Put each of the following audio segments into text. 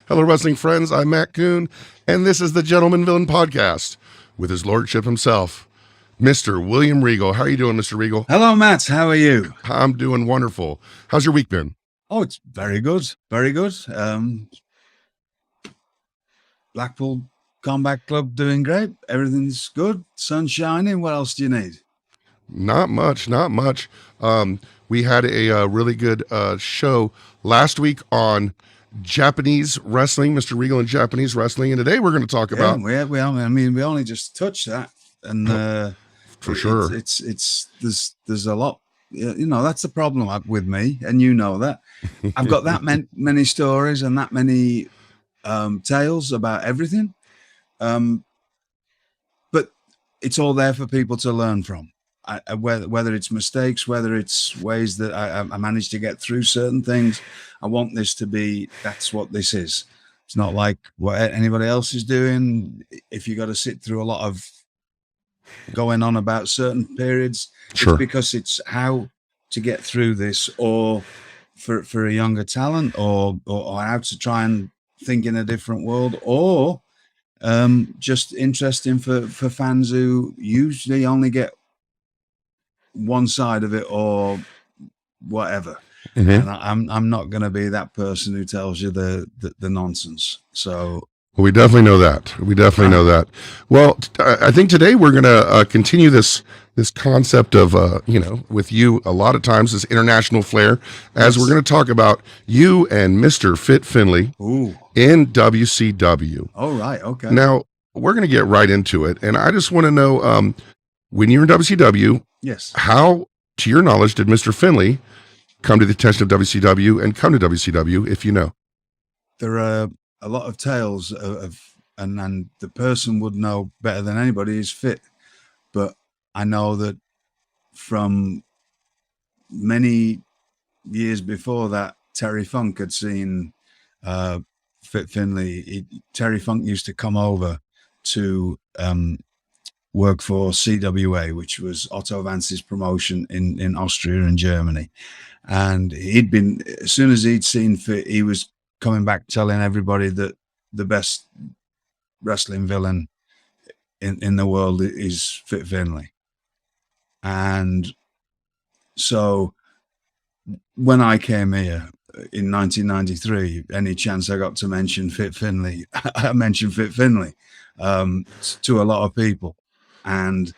Hello, wrestling friends. I'm Matt Coon, and this is the Gentleman Villain Podcast with his lordship himself, Mr. William Regal. How are you doing, Mr. Regal? Hello, Matt. How are you? I'm doing wonderful. How's your week been? Oh, it's very good. Very good. Blackpool Combat Club doing great. Everything's good. Sun shining. What else do you need? Not much. We had a really good show last week on Japanese wrestling, Mr. Regal and Japanese wrestling, and today we're going to talk about. We only just touched that, and for sure, it's there's a lot. You know, that's the problem with me, and you know that I've got that many stories and that many tales about everything, but it's all there for people to learn from. Whether it's mistakes, whether it's ways that I managed to get through certain things, I want this to be, that's what this is. It's not like what anybody else is doing. If you got to sit through a lot of going on about certain periods, sure. It's because it's how to get through this, or for a younger talent, or how to try and think in a different world, or just interesting for fans who usually only get one side of it or whatever. Mm-hmm. And I'm not going to be that person who tells you the nonsense. So we definitely know that. Know that. Well, I think today we're going to continue this concept of with you a lot of times this international flair, as we're going to talk about you and Mr. Fit Finlay in WCW. Oh, right. Okay. Now we're going to get right into it, and I just want to know, when you're in WCW, yes, how, to your knowledge, did Mr. Finlay come to the attention of WCW and come to WCW, if you know? There are a lot of tales of and the person would know better than anybody is Fit. But I know that from many years before that, Terry Funk had seen Fit Finlay. Terry Funk used to come over to work for CWA, which was Otto Vance's promotion in Austria and Germany. And he'd been, as soon as he'd seen Fit, he was coming back telling everybody that the best wrestling villain in the world is Fit Finlay. And so when I came here in 1993, any chance I got to mention Fit Finlay, I mentioned Fit Finlay to a lot of people. And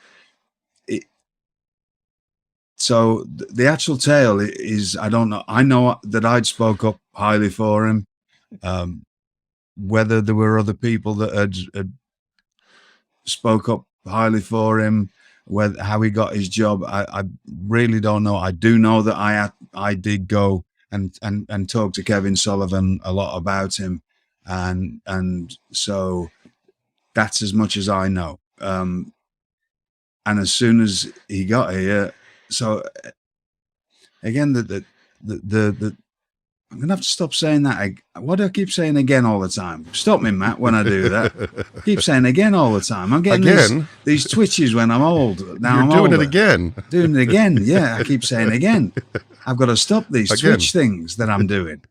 so the actual tale is, I don't know. I know that I'd spoke up highly for him. Whether there were other people that had spoke up highly for him, how he got his job, I really don't know. I do know that I did go and talk to Kevin Sullivan a lot about him, and so that's as much as I know. And as soon as he got here, so again, I'm gonna have to stop saying that. Why do I keep saying again all the time? Stop me, Matt, when I do that. I keep saying again all the time. I'm getting these twitches when I'm old. Now I'm doing older. it again. Doing it again. Yeah, I keep saying again. I've got to stop these twitch things that I'm doing.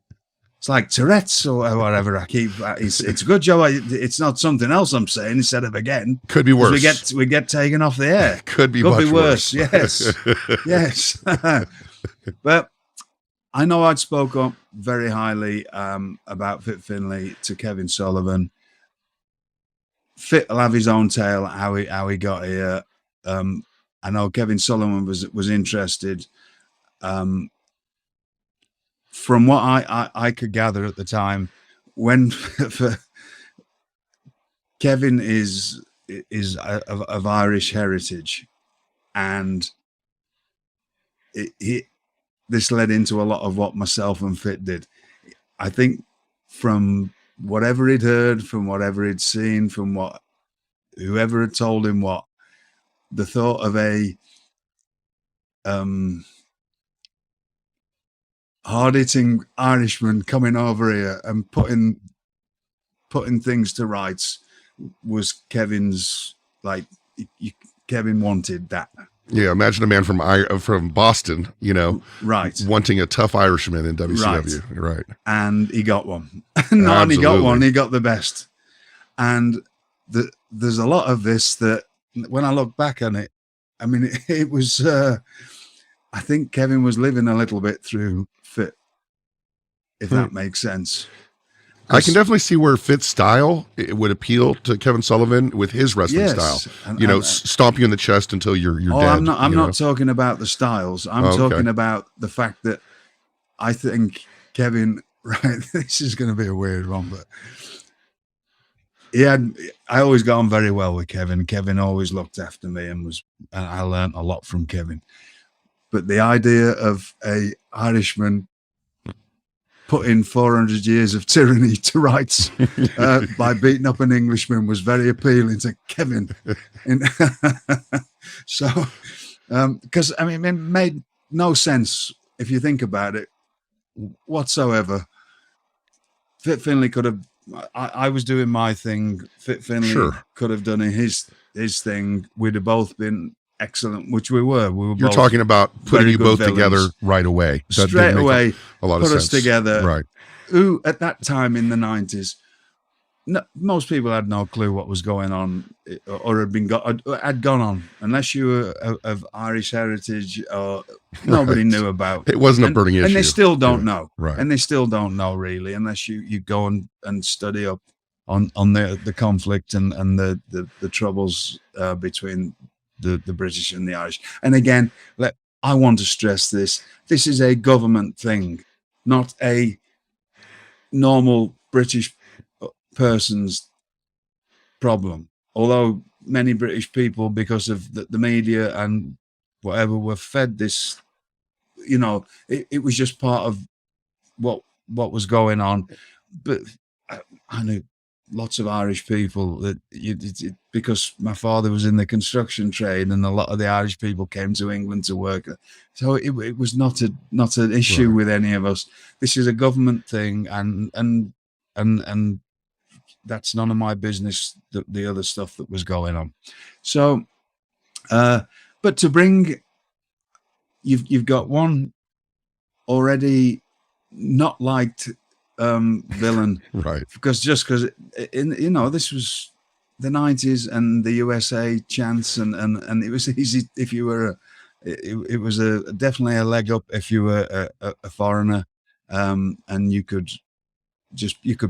It's like Tourette's or whatever. It's a good job. It's not something else I'm saying instead of again. Could be worse. We get taken off the air. Could be much worse. Yes, yes. But I know I'd spoke up very highly about Fit Finlay to Kevin Sullivan. Fit will have his own tale how he got here. I know Kevin Sullivan was interested. From what I could gather at the time, when Kevin is of Irish heritage, and this led into a lot of what myself and Fit did. I think from whatever he'd heard, from whatever he'd seen, from what whoever had told him what, the thought of a hard-hitting Irishman coming over here and putting things to rights was Kevin's, like, Kevin wanted that. Yeah, imagine a man from Boston, Right. wanting a tough Irishman in WCW. Right. And he got one. Not only got one, he got the best. And there's a lot of this that when I look back on it, I mean, it was, I think Kevin was living a little bit through Fit, if that makes sense. I can definitely see where Fit's style it would appeal to Kevin Sullivan with his wrestling style. Stomp you in the chest until you're dead. I'm not talking about the styles. I'm talking about the fact that I think Kevin, right, this is going to be a weird one, but I always got on very well with Kevin. Kevin always looked after me and I learned a lot from Kevin. But the idea of a Irishman putting 400 years of tyranny to rights by beating up an Englishman was very appealing to Kevin. So, because I mean, it made no sense if you think about it whatsoever. Fit Finlay could have. I was doing my thing. Fit Finlay could have done his thing. We'd have both been excellent, which we were. You're both talking about putting you both together right away. Straight away, a lot put of us together. Right. Who at that time in the 90s, most people had no clue what was going on or had gone on, unless you were of Irish heritage or nobody knew about. It wasn't a burning issue. And they still don't know. Right. And they still don't know really, unless you go and study up on the conflict and the troubles between the British and the Irish. And again, I want to stress this is a government thing, not a normal British person's problem. Although many British people, because of the media and whatever, were fed this, it was just part of what was going on. But I knew lots of Irish people that because my father was in the construction trade, and a lot of the Irish people came to England to work. So it was not an issue with any of us. This is a government thing, and that's none of my business. The other stuff that was going on. So, but to bring, you've got one already not liked villain, right? Because this was the 90s and the USA chance, and it was easy if you were it was definitely a leg up if you were a foreigner, and you could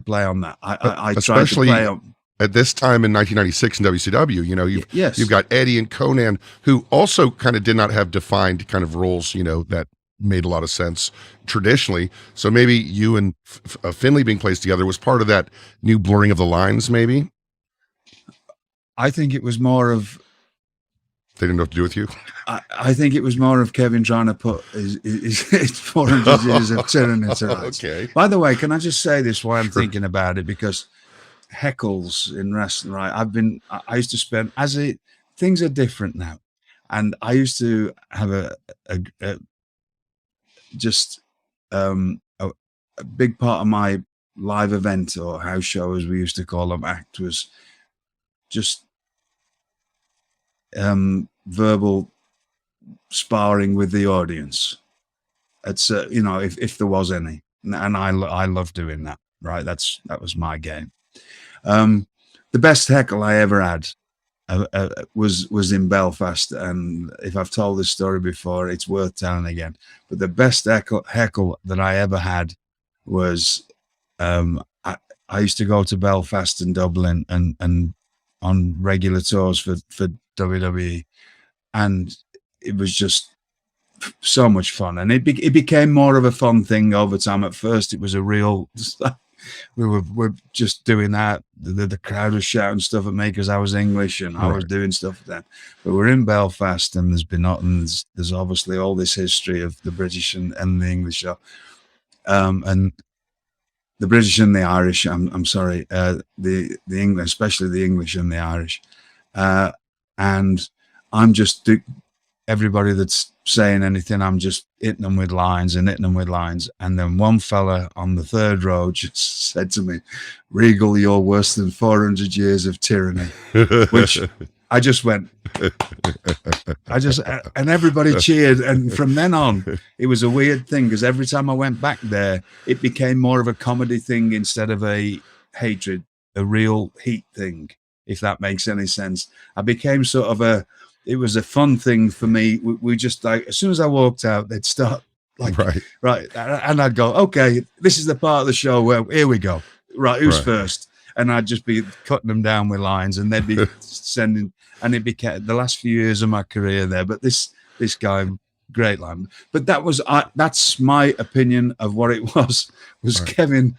play on that. I tried to play on. At this time in 1996 in WCW, you've got Eddie and Conan, who also kind of did not have defined kind of roles, that made a lot of sense traditionally. So maybe you and Finlay being placed together was part of that new blurring of the lines, maybe? I think it was more of... They didn't know what to do with you? I think it was more of Kevin trying to put his 400 years of tyranny to rights. Okay. By the way, can I just say this while I'm thinking about it? Because heckles in wrestling, right? I used to spend, things are different now. And I used to have a big part of my live event or house show, as we used to call them, act was just verbal sparring with the audience. It's if there was any, and I love doing that. Right, that was my game. The best heckle I ever had was in Belfast, and if I've told this story before, it's worth telling again. But the best heckle that I ever had was I used to go to Belfast and Dublin and on regular tours for WWE, and it was just so much fun, and it became more of a fun thing over time. At first, it was a real. We're just doing that. The crowd was shouting stuff at me because I was English and I was doing stuff with them. But we're in Belfast, and there's obviously all this history of the British and the English show, and the British and the Irish. I'm sorry, the English, especially the English and the Irish, and I'm just everybody that's saying anything, I'm just hitting them with lines. And then one fella on the third row just said to me, "Regal, you're worse than 400 years of tyranny," which I just went, and everybody cheered. And from then on, it was a weird thing because every time I went back there, it became more of a comedy thing instead of a hatred, a real heat thing, if that makes any sense. I became sort of it was a fun thing for me. We just like, as soon as I walked out, they'd start like, right. And I'd go, okay, this is the part of the show where, here we go. Right, who's first? And I'd just be cutting them down with lines, and they'd be sending, and it became the last few years of my career there. But this guy, great line. But that's my opinion of what it was Kevin,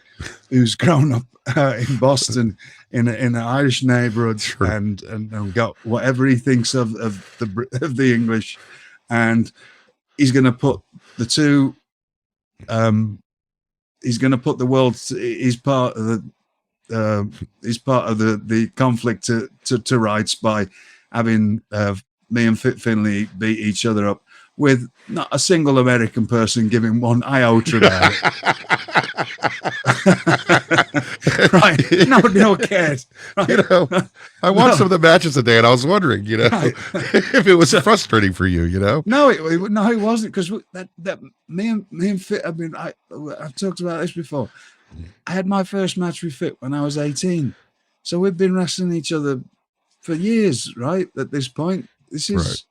who's grown up in Boston in an Irish neighborhood, and got whatever he thinks of the English, and he's going to put the two. He's going to put the world. He's part of the conflict to rights by having me and Fit Finlay beat each other up with not a single American person giving one iota about it. Right? No cared. Right? You know, I watched some of the matches today, and I was wondering, you know, if it was frustrating for you. You know, no, it wasn't, because that me and Fit. I mean, I've talked about this before. I had my first match with Fit when I was 18, so we've been wrestling each other for years. Right at this point, this is. Right.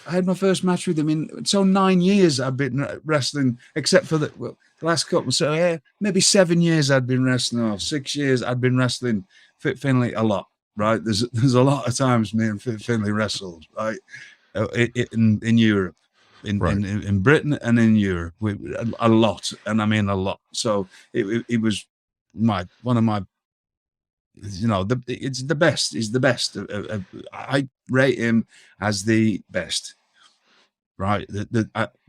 I had my first match with him in 9 years. I've been wrestling, except for the last couple. So maybe 7 years I'd been wrestling, or 6 years I'd been wrestling Fit Finlay a lot. Right, there's a lot of times me and Fit Finlay wrestled. Right, in Europe, in Britain and in Europe, a lot, and I mean a lot. So it was one of my. You know, it's the best. He's the best. I rate him as the best. Right.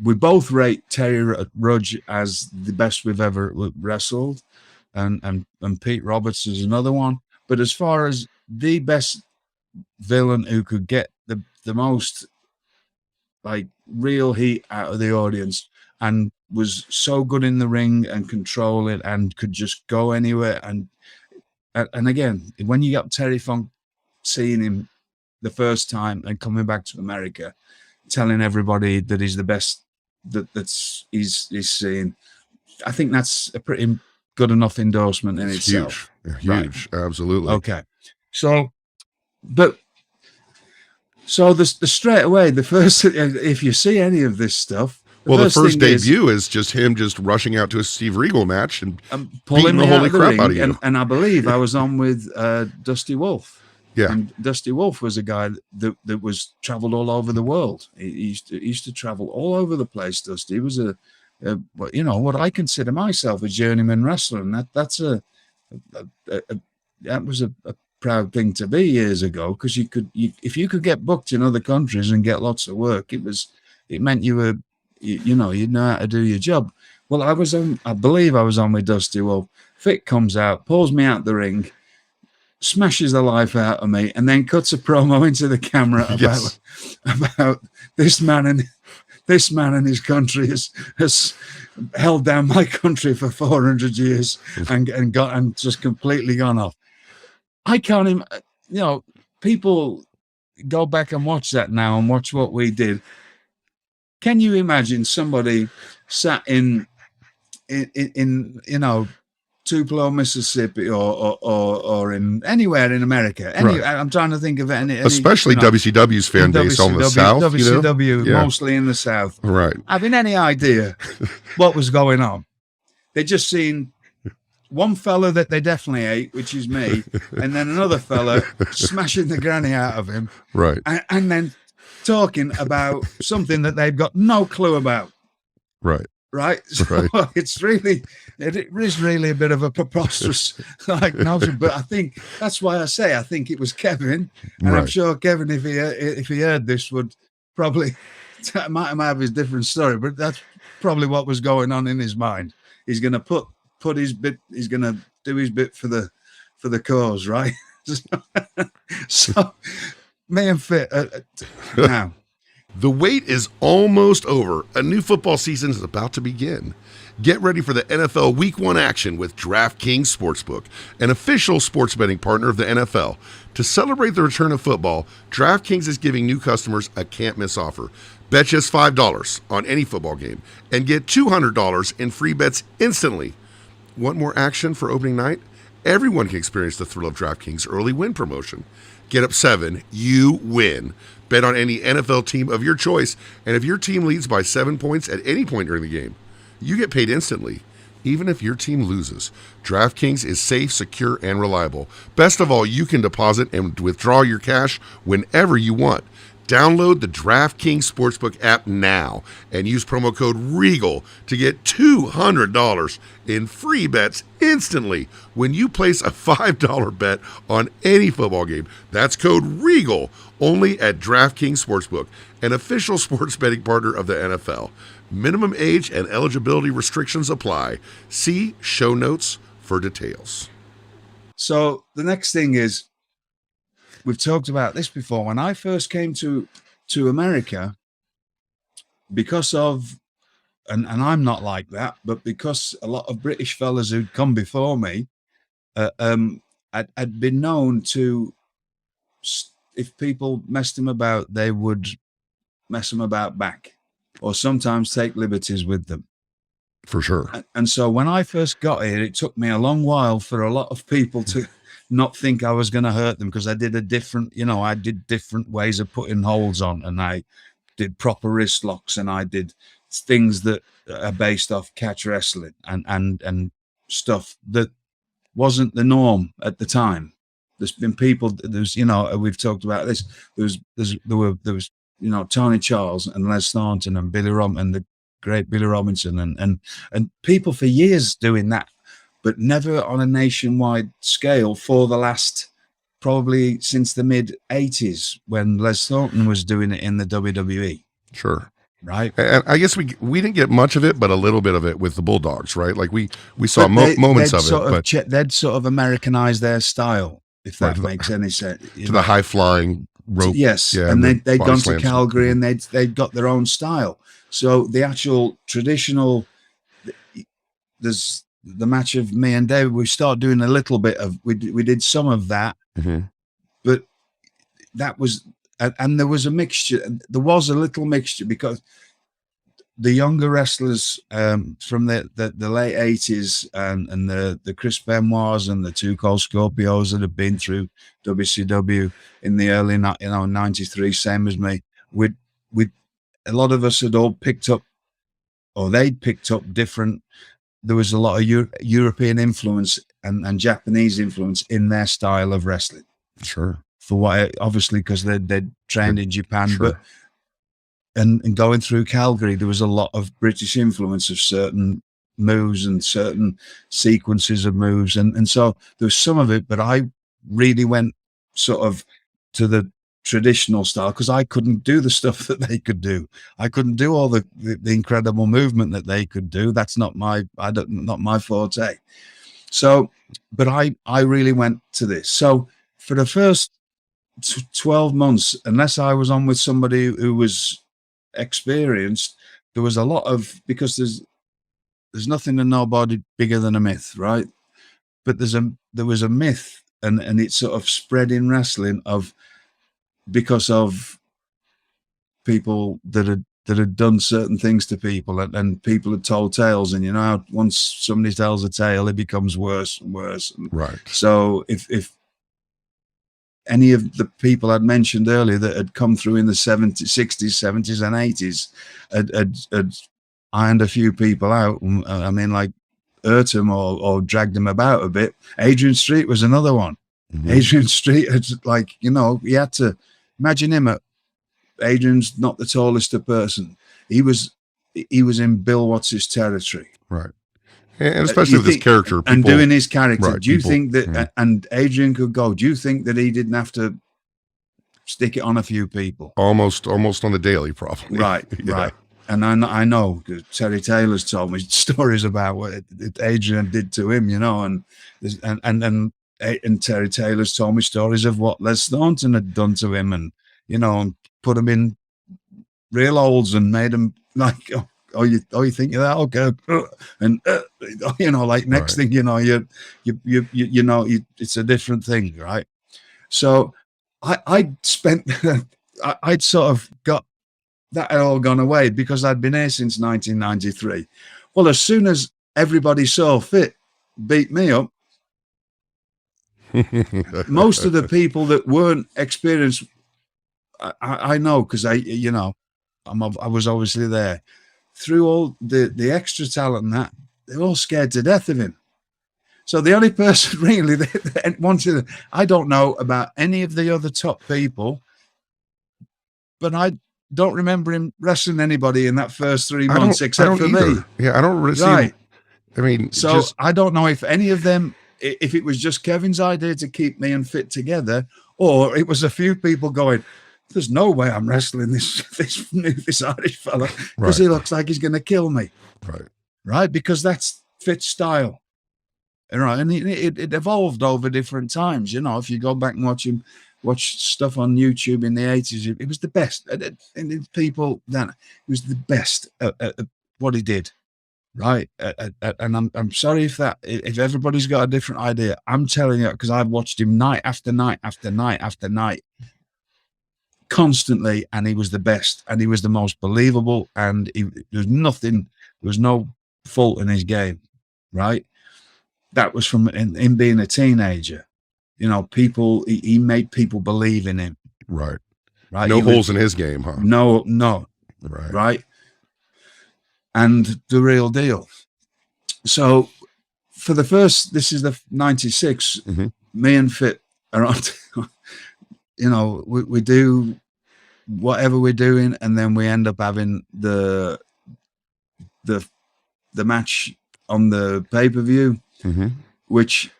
We both rate Terry Rudge as the best we've ever wrestled, and Pete Roberts is another one. But as far as the best villain who could get the most like real heat out of the audience, and was so good in the ring and control it, and could just go anywhere, and again, when you got Terry Funk seeing him the first time and coming back to America, telling everybody that he's the best he's seen, I think that's a pretty good enough endorsement in itself. Huge, right. Absolutely. Okay, so the straight away, the first, if you see any of this stuff. The first debut is just him just rushing out to a Steve Regal match and pulling the holy crap out of you. And I believe I was on with Dusty Wolf. Yeah. And Dusty Wolf was a guy that was traveled all over the world. He used to travel all over the place, Dusty. He was what I consider myself a journeyman wrestler. And that was a proud thing to be years ago, because if you could get booked in other countries and get lots of work, it meant you were, you know how to do your job. Well, I believe I was on with Dusty Wolf. Fit comes out, pulls me out the ring, smashes the life out of me, and then cuts a promo into the camera about this man and his country has held down my country for 400 years and just completely gone off. I can't even, people go back and watch that now and watch what we did. Can you imagine somebody sat in Tupelo, Mississippi, or in anywhere in America? I'm trying to think of any especially WCW's fan base on the South. WCW, mostly in the South. Right. Having any idea what was going on? They just seen one fella that they definitely ate, which is me, and then another fella smashing the granny out of him. Right. And then talking about something that they've got no clue about. Right. So it is really a bit of a preposterous notion, but I think that's why I say I think it was Kevin, and I'm sure Kevin, if he heard this, would probably might have his different story, but that's probably what was going on in his mind. He's going to put his bit. He's going to do his bit for the cause, right? So me and Fit now. The wait is almost over. A new football season is about to begin. Get ready for the NFL Week 1 action with DraftKings Sportsbook, an official sports betting partner of the NFL. To celebrate the return of football, DraftKings is giving new customers a can't-miss offer. Bet just $5 on any football game and get $200 in free bets instantly. Want more action for opening night? Everyone can experience the thrill of DraftKings early win promotion. Get up 7, you win. Bet on any NFL team of your choice, and if your team leads by 7 points at any point during the game, you get paid instantly, even if your team loses. DraftKings is safe, secure, and reliable. Best of all, you can deposit and withdraw your cash whenever you want. Download the DraftKings Sportsbook app now and use promo code REGAL to get $200 in free bets instantly when you place a $5 bet on any football game. That's code REGAL only at DraftKings Sportsbook, an official sports betting partner of the NFL. Minimum age and eligibility restrictions apply. See show notes for details. So the next thing is, we've talked about this before. When I first came to America, because of, and I'm not like that, but because a lot of British fellas who'd come before me, I'd been known to, if people messed them about, they would mess them about back, or sometimes take liberties with them. For sure. And so when I first got here, it took me a long while for a lot of people to not think I was going to hurt them, because I did I did different ways of putting holds on, and I did proper wrist locks, and I did things that are based off catch wrestling and stuff that wasn't the norm at the time. There's been people, we've talked about this. There was Tony Charles and Les Thornton and Billy and the great Billy Robinson and people for years doing that, but never on a nationwide scale for the last, probably since the mid 80s when Les Thornton was doing it in the WWE. Sure. Right. And I guess we didn't get much of it, but a little bit of it with the Bulldogs, right? Like we saw moments of it, but they'd sort of Americanized their style, if that makes any sense. To the high flying rope. Yes. Yeah, and they'd gone to slams. Calgary and they'd got their own style. So the actual traditional, there's the match of me and David, we started doing a little bit of, we did some of that, but that was, and there was a mixture. There was a little mixture because the younger wrestlers from the late 80s and the Chris Benoits and the Two Cold Scorpios that have been through WCW in the early 93, same as me, we a lot of us had all picked up, or they'd picked up different. There was a lot of European influence and Japanese influence in their style of wrestling. Sure. For what, obviously, because they'd trained in Japan, sure. but and going through Calgary, there was a lot of British influence of certain moves and certain sequences of moves, and so there was some of it. But I really went sort of to the traditional style because I couldn't do the stuff that they could do. I couldn't do all the incredible movement that they could do. That's not my forte. So, but I really went to this. So for the first 12 months, unless I was on with somebody who was experienced, there was a lot of, because there's nothing and nobody bigger than a myth, right? But there was a myth, and it sort of spread in wrestling of, because of people that had done certain things to people, and people had told tales, and once somebody tells a tale, it becomes worse and worse. Right. So if any of the people I'd mentioned earlier that had come through in the 60s, 70s, and 80s had ironed a few people out. I mean, like hurt them or dragged them about a bit. Adrian Street was another one. Adrian Street had, he had to imagine him. Adrian's not the tallest a person. He was in Bill Watts' territory. Right. And especially with his character. And doing his character. Right, do you think that, and Adrian could go, do you think that he didn't have to stick it on a few people? Almost on the daily, probably. Right, right. And I know, because Terry Taylor's told me stories about what Adrian did to him, and Terry Taylor's told me stories of what Les Thornton had done to him, and, and put him in real olds and made them like, you think you're that? Okay. And, you know, like next thing you know, it's a different thing, right? So I'd spent, I'd sort of got that had all gone away because I'd been here since 1993. Well, as soon as everybody saw Fit beat me up, most of the people that weren't experienced, I know, because I was obviously there. Through all the extra talent and that, they're all scared to death of him. So the only person really that wanted, I don't know about any of the other top people, but I don't remember him wrestling anybody in that first 3 months except for me. Yeah, I don't really see. I mean, so I don't know if any of them, if it was just Kevin's idea to keep me and Fit together, or it was a few people going, there's no way I'm wrestling this Irish fella because he looks like he's going to kill me. Right. Because that's Fit's style. Right. And it evolved over different times. You know, if you go back and watch stuff on YouTube in the 80s, it was the best. And people then, it was the best at what he did. Right. And I'm sorry if everybody's got a different idea. I'm telling you, because I've watched him night after night after night after night, constantly, and he was the best, and he was the most believable, and there was no fault in his game, right? That was from him being a teenager. You know, he made people believe in him. Right. No holes in his game, huh? No. Right. And the real deal. So for the first, this is the 96, me and Fit are on, you know, we do whatever we're doing, and then we end up having the match on the pay-per-view, which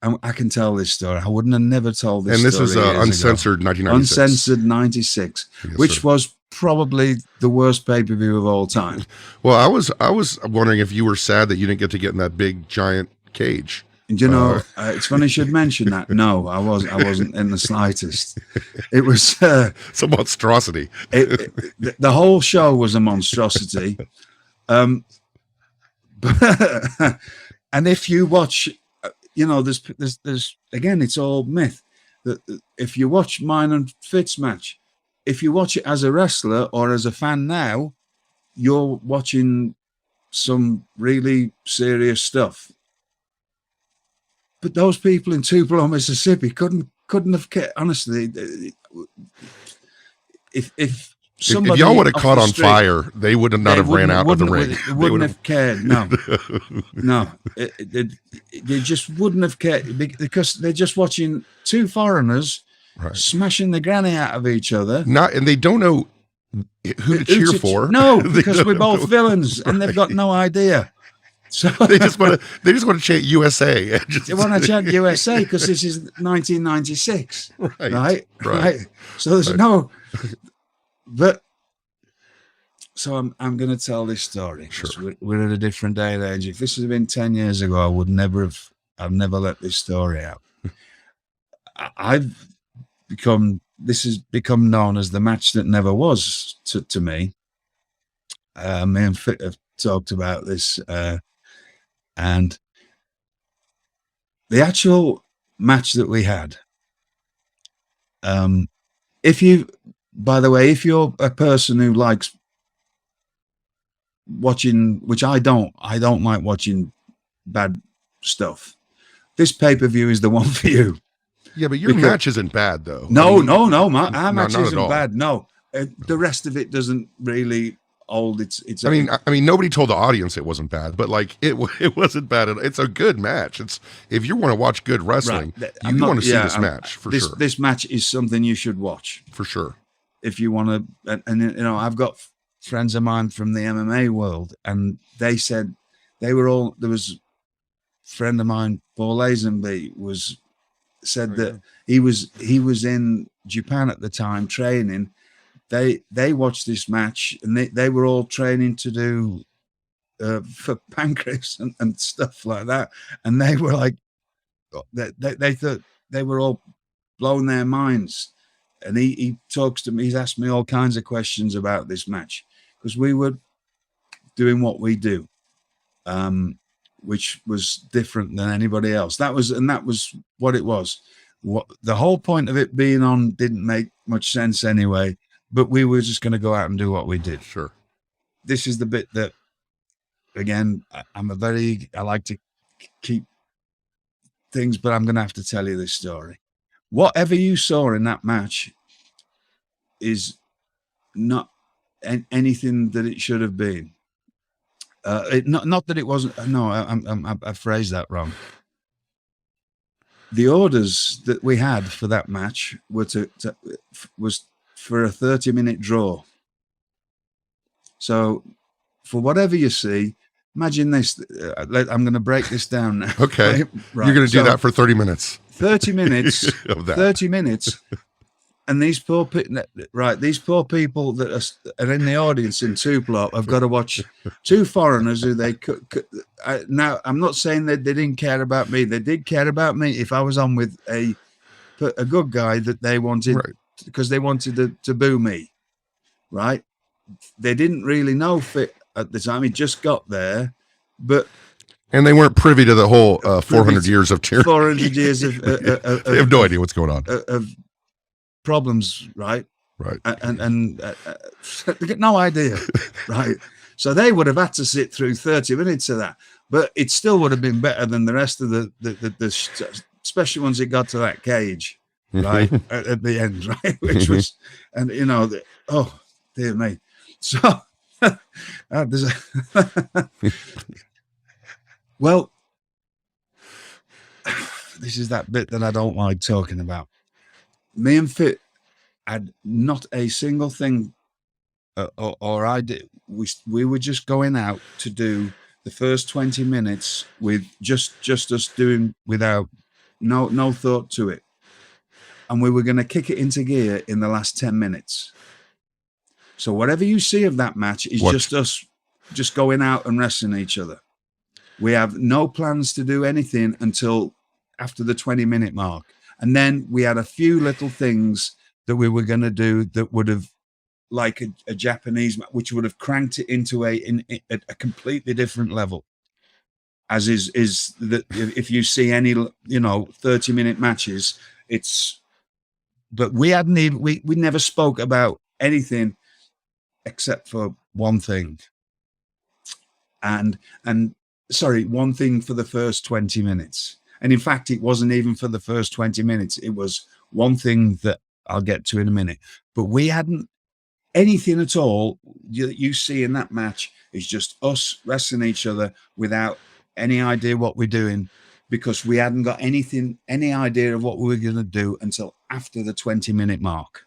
I can tell this story. I wouldn't have never told this story. And this was Uncensored 1996. Uncensored 96, yes, which was probably the worst pay-per-view of all time. Well, I was wondering if you were sad that you didn't get to get in that big giant cage. And you know, it's funny you should mention that. No, I wasn't in the slightest. It was it's a monstrosity. The whole show was a monstrosity. And if you watch, you know, there's again, it's all myth. That if you watch mine and Fit's match, if you watch it as a wrestler or as a fan now, you're watching some really serious stuff. But those people in Tupelo, Mississippi couldn't have kept, honestly, if somebody, if y'all would have caught on fire, they would not have ran out of the ring. They wouldn't have cared. No, no, they just wouldn't have cared because they're just watching two foreigners smashing the granny out of each other. And they don't know who to cheer for. No, because we're both villains, and they've got no idea. So they just want to chant USA. They want to chant USA because this is 1996, right? So there's no. But so I'm going to tell this story. Sure. We're at a different day and age. If this had been 10 years ago, I would never have. I've never let this story out. This has become known as the match that never was to me. Me and Fit have talked about this. And the actual match that we had, by the way, if you're a person who likes watching, which I don't like watching bad stuff, this pay-per-view is the one for you. Yeah, but your match isn't bad, though. No, our match isn't bad. No, the rest of it doesn't really hold. It's. I mean, nobody told the audience it wasn't bad, but like it wasn't bad. It's a good match. It's if you want to watch good wrestling, you want to see this match for sure. This match is something you should watch for sure. If you want to, and you know, I've got friends of mine from the MMA world, and they said they were all. There was a friend of mine, Paul Lazenby, said that he was in Japan at the time training. They watched this match, and they were all training to do for pancreas and stuff like that, and they were like they thought they were all blowing their minds. and he talks to me. He's asked me all kinds of questions about this match because we were doing what we do, which was different than anybody else. That was what it was. What the whole point of it being on didn't make much sense anyway, but we were just going to go out and do what we did. Sure. This is the bit that, again, I like to keep things, but I'm going to have to tell you this story. Whatever you saw in that match is not anything that it should have been. Not that it wasn't. No, I phrased that wrong. The orders that we had for that match was for a 30-minute draw. So, for whatever you see, imagine this. I'm going to break this down now. Okay, right. You're going to do that for 30 minutes. 30 minutes of that. 30 minutes. And these poor people that are in the audience in Tupelo have got to watch two foreigners who they could. Now, I'm not saying that they didn't care about me. They did care about me if I was on with a good guy that they wanted, because they wanted to boo me, right? They didn't really know Fit at the time. He just got there, and they weren't privy to the whole 400 years of tyranny. 400 years of they have no idea what's going on. Of problems, right? Right. And they get no idea, right? So they would have had to sit through 30 minutes of that, but it still would have been better than the rest of the especially once it got to that cage, right? at the end, right? Which was, and oh dear me. So there's well, this is that bit that I don't like talking about. Me and Fit had not a single thing, or I did. We were just going out to do the first 20 minutes with just us doing without no thought to it, and we were going to kick it into gear in the last 10 minutes. So whatever you see of that match is just us just going out and wrestling each other. We have no plans to do anything until after the 20-minute mark. And then we had a few little things that we were going to do that would have, like a Japanese, which would have cranked it into a completely different level. As is that if you see any 30-minute matches, it's. But we hadn't even we never spoke about anything except for one thing. And sorry, one thing for the first 20 minutes. And in fact, it wasn't even for the first 20 minutes. It was one thing that I'll get to in a minute. But we hadn't anything at all that you see in that match is just us wrestling each other without any idea what we're doing, because we hadn't got any idea of what we were going to do until after the 20-minute mark.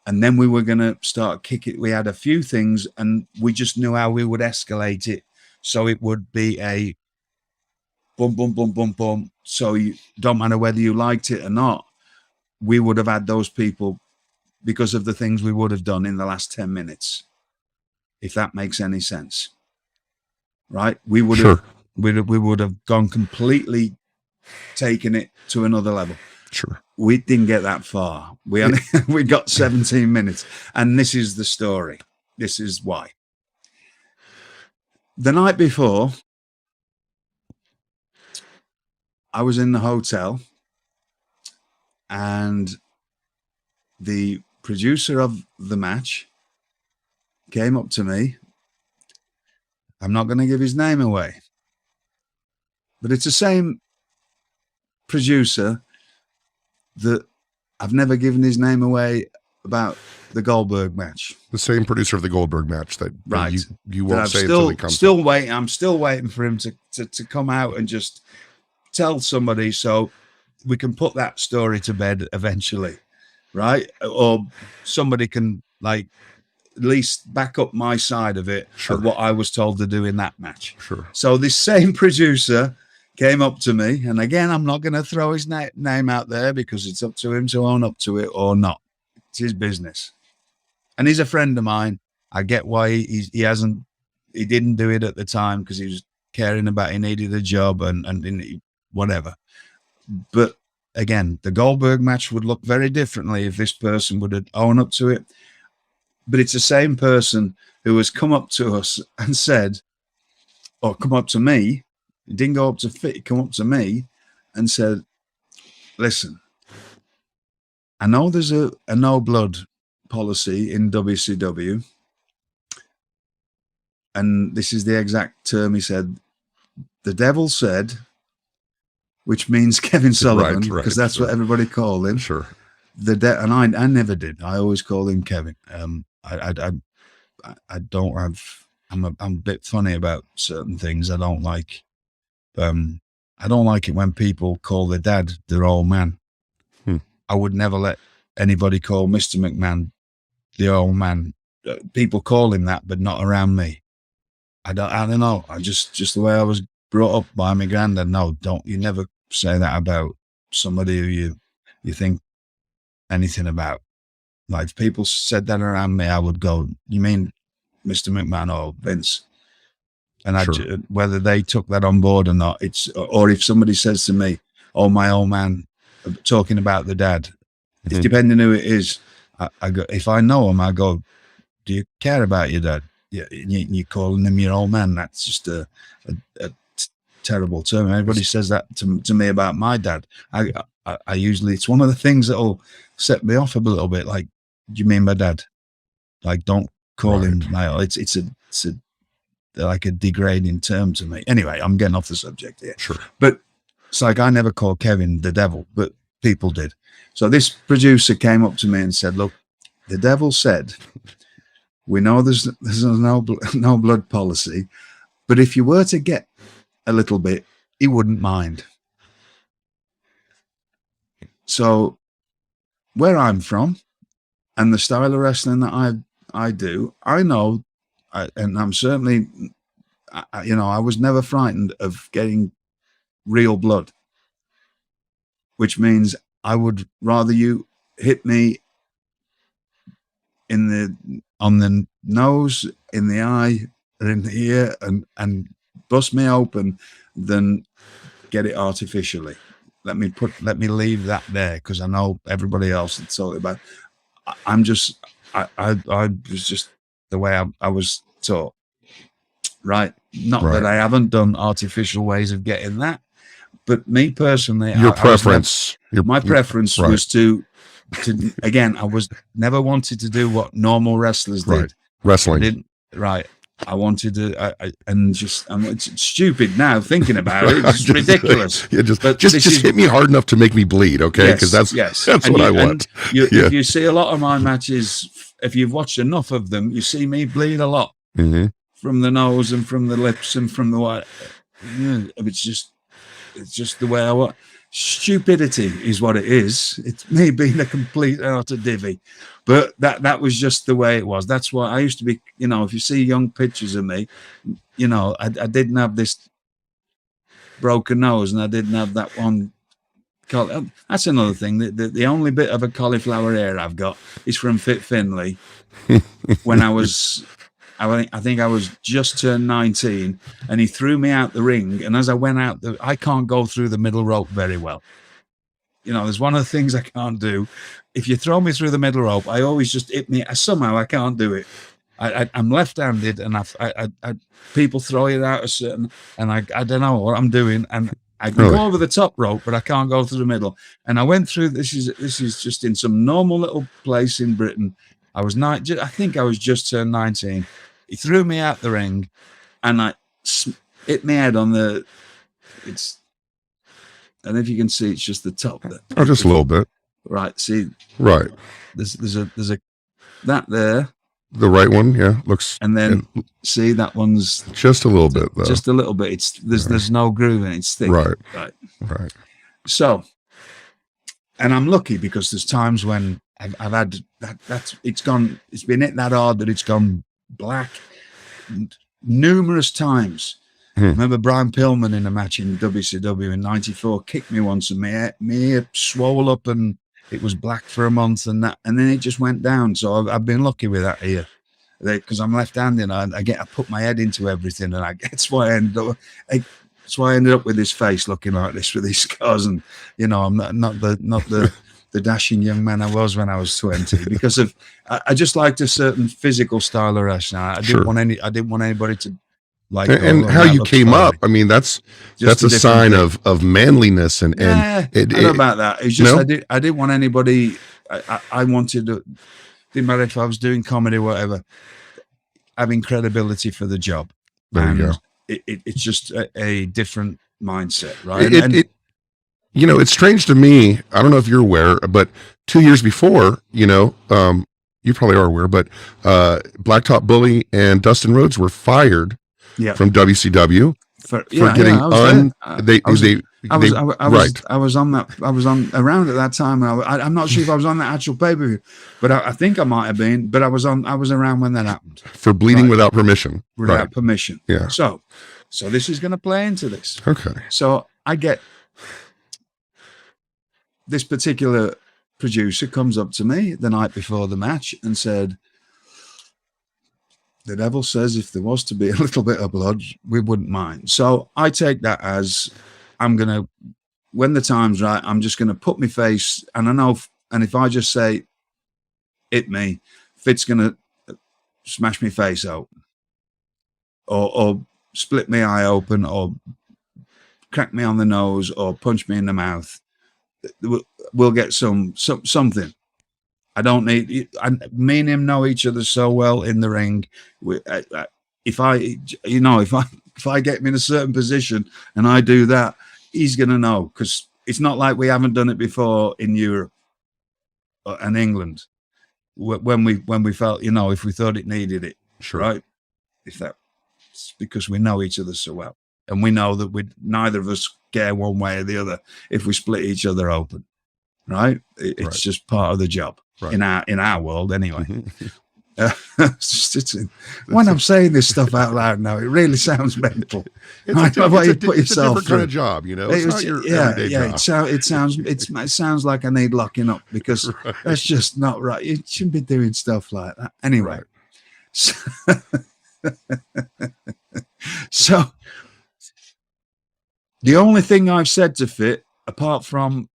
And then we were going to start kicking. We had a few things and we just knew how we would escalate it. So it would be a boom, boom, boom, boom, boom. So you don't matter whether you liked it or not, we would have had those people because of the things we would have done in the last 10 minutes. If that makes any sense. Right? We would have, we would have gone completely taken it to another level. Sure. We didn't get that far. We only, we got 17 minutes. And this is the story. This is why. The night before, I was in the hotel and the producer of the match came up to me. I'm not going to give his name away, but it's the same producer that I've never given his name away about the Goldberg match. The same producer of the Goldberg match that you won't say until he comes. Still waiting. I'm still waiting for him to come out and just tell somebody so we can put that story to bed eventually, right? Or somebody can like at least back up my side of it, of what I was told to do in that match. Sure. So this same producer came up to me, and again, I'm not going to throw his name out there because it's up to him to own up to it or not. It's his business. And he's a friend of mine. I get why he didn't do it at the time because he was caring about, he needed a job and whatever. But again, the Goldberg match would look very differently if this person would have owned up to it. But it's the same person who has come up to us and said, or come up to me, he didn't go up to Fit, he come up to me and said, listen, I know there's a no blood policy in WCW. And this is the exact term he said. The devil said, which means Kevin Sullivan, because that's what everybody called him. Sure. And I never did. I always called him Kevin. I don't have. I'm a bit funny about certain things. I don't like. I don't like it when people call their dad their old man. I would never let anybody call Mr. McMahon the old man. People call him that, but not around me. I don't know. I just the way I was brought up by my granddad. No, you never say that about somebody who you think anything about. Like, if people said that around me, I would go, you mean Mr. McMahon or Vince? And sure. Whether they took that on board or not, or if somebody says to me, oh, my old man, talking about the dad, it's depending who it is, I go, if I know him, I go, do you care about your dad? Yeah, you're calling him your old man. That's just a terrible term. Everybody says that to me about my dad. I usually, it's one of the things that will set me off a little bit. Like, do you mean my dad? Like, don't call him my. It's like a degrading term to me. Anyway, I'm getting off the subject here. Sure. But it's like, I never called Kevin the devil, but people did. So this producer came up to me and said, look, the devil said, we know there's no blood policy, but if you were to get a little bit, he wouldn't mind. So where I'm from and the style of wrestling that I do, I know, and I'm certainly, I was never frightened of getting real blood, which means I would rather you hit me on the nose, in the eye, or in the ear, and bust me open than get it artificially. Let me leave that there, because I know everybody else is talking about. I was just the way I was taught. Right. Not that I haven't done artificial ways of getting that, but me personally, my preference was to again, I was never wanted to do what normal wrestlers did. Wrestling. I wanted to, it's stupid now thinking about it. It's ridiculous. Just hit me hard enough to make me bleed, okay? Because that's what I want. If you see a lot of my matches, if you've watched enough of them, you see me bleed a lot from the nose and from the lips and from the what. It's just the way I want. Stupidity is what it is. It's me being a complete and utter divvy. But that was just the way it was. That's why I used to be, if you see young pictures of me, I didn't have this broken nose, and I didn't have that one. That's another thing. The only bit of a cauliflower ear I've got is from Fit Finlay when I think I was just turned 19, and he threw me out the ring. And as I went out, I can't go through the middle rope very well. There's one of the things I can't do. If you throw me through the middle rope, I always just hit me. Somehow I can't do it. I'm left-handed, and people throw it out a certain, and I don't know what I'm doing, and I can go over the top rope, but I can't go through the middle. And I went through. This is just in some normal little place in Britain. I think I was just turned 19. He threw me out the ring, and I hit my head on the. And if you can see, it's just the top. Just a little bit. Right. See. Right. There's a that there. The right one, yeah, looks. And then see, that one's just a little bit, though. Just a little bit. There's no groove in it. It's thick. Right. So, and I'm lucky, because there's times when I've had it's been hit that hard that it's gone black numerous times. I remember Brian Pillman in a match in WCW in '94 kicked me once, and my ear swole up, and it was black for a month, and then it just went down. So I've been lucky with that ear, because I'm left-handed. I put my head into everything, and that's why I end up. That's why I ended up with this face looking like this with these scars, and I'm not the dashing young man I was when I was 20, because of I just liked a certain physical style of wrestling. I didn't want anybody to like. And how you came up, I mean, that's a sign of manliness and I don't know about that. It's just I didn't want anybody. I wanted to. Didn't matter if I was doing comedy or whatever, having credibility for the job. There you go. It's just a different mindset, right? It's strange to me. I don't know if you're aware, but 2 years before, you probably are aware, but Blacktop Bully and Dustin Rhodes were fired from WCW for getting I was on around at that time. I'm not sure if I was on that actual pay-per-view, but I think I might have been. But I was around when that happened for bleeding without permission. Without permission. Yeah. So this is going to play into this. Okay. So I get this particular producer comes up to me the night before the match and said, "The devil says if there was to be a little bit of blood, we wouldn't mind." So I take that as when the time's right, I'm just going to put my face, and I know, and if I just say, "Hit me," Fit's going to smash my face open, or split my eye open, or crack me on the nose, or punch me in the mouth. We'll get something. I don't need. Me and him know each other so well in the ring. If I get him in a certain position and I do that, he's gonna know, because it's not like we haven't done it before in Europe and England when we felt, if we thought it needed it, sure, right? It's because we know each other so well, and we know that neither of us care one way or the other if we split each other open, right? It's just part of the job. Right. In our world, anyway. When I'm saying this stuff out loud now, it really sounds mental. It's a different kind of job, It's not your everyday job. It sounds like I need locking up, because that's just not right. You shouldn't be doing stuff like that. Anyway, so the only thing I've said to Fit, apart from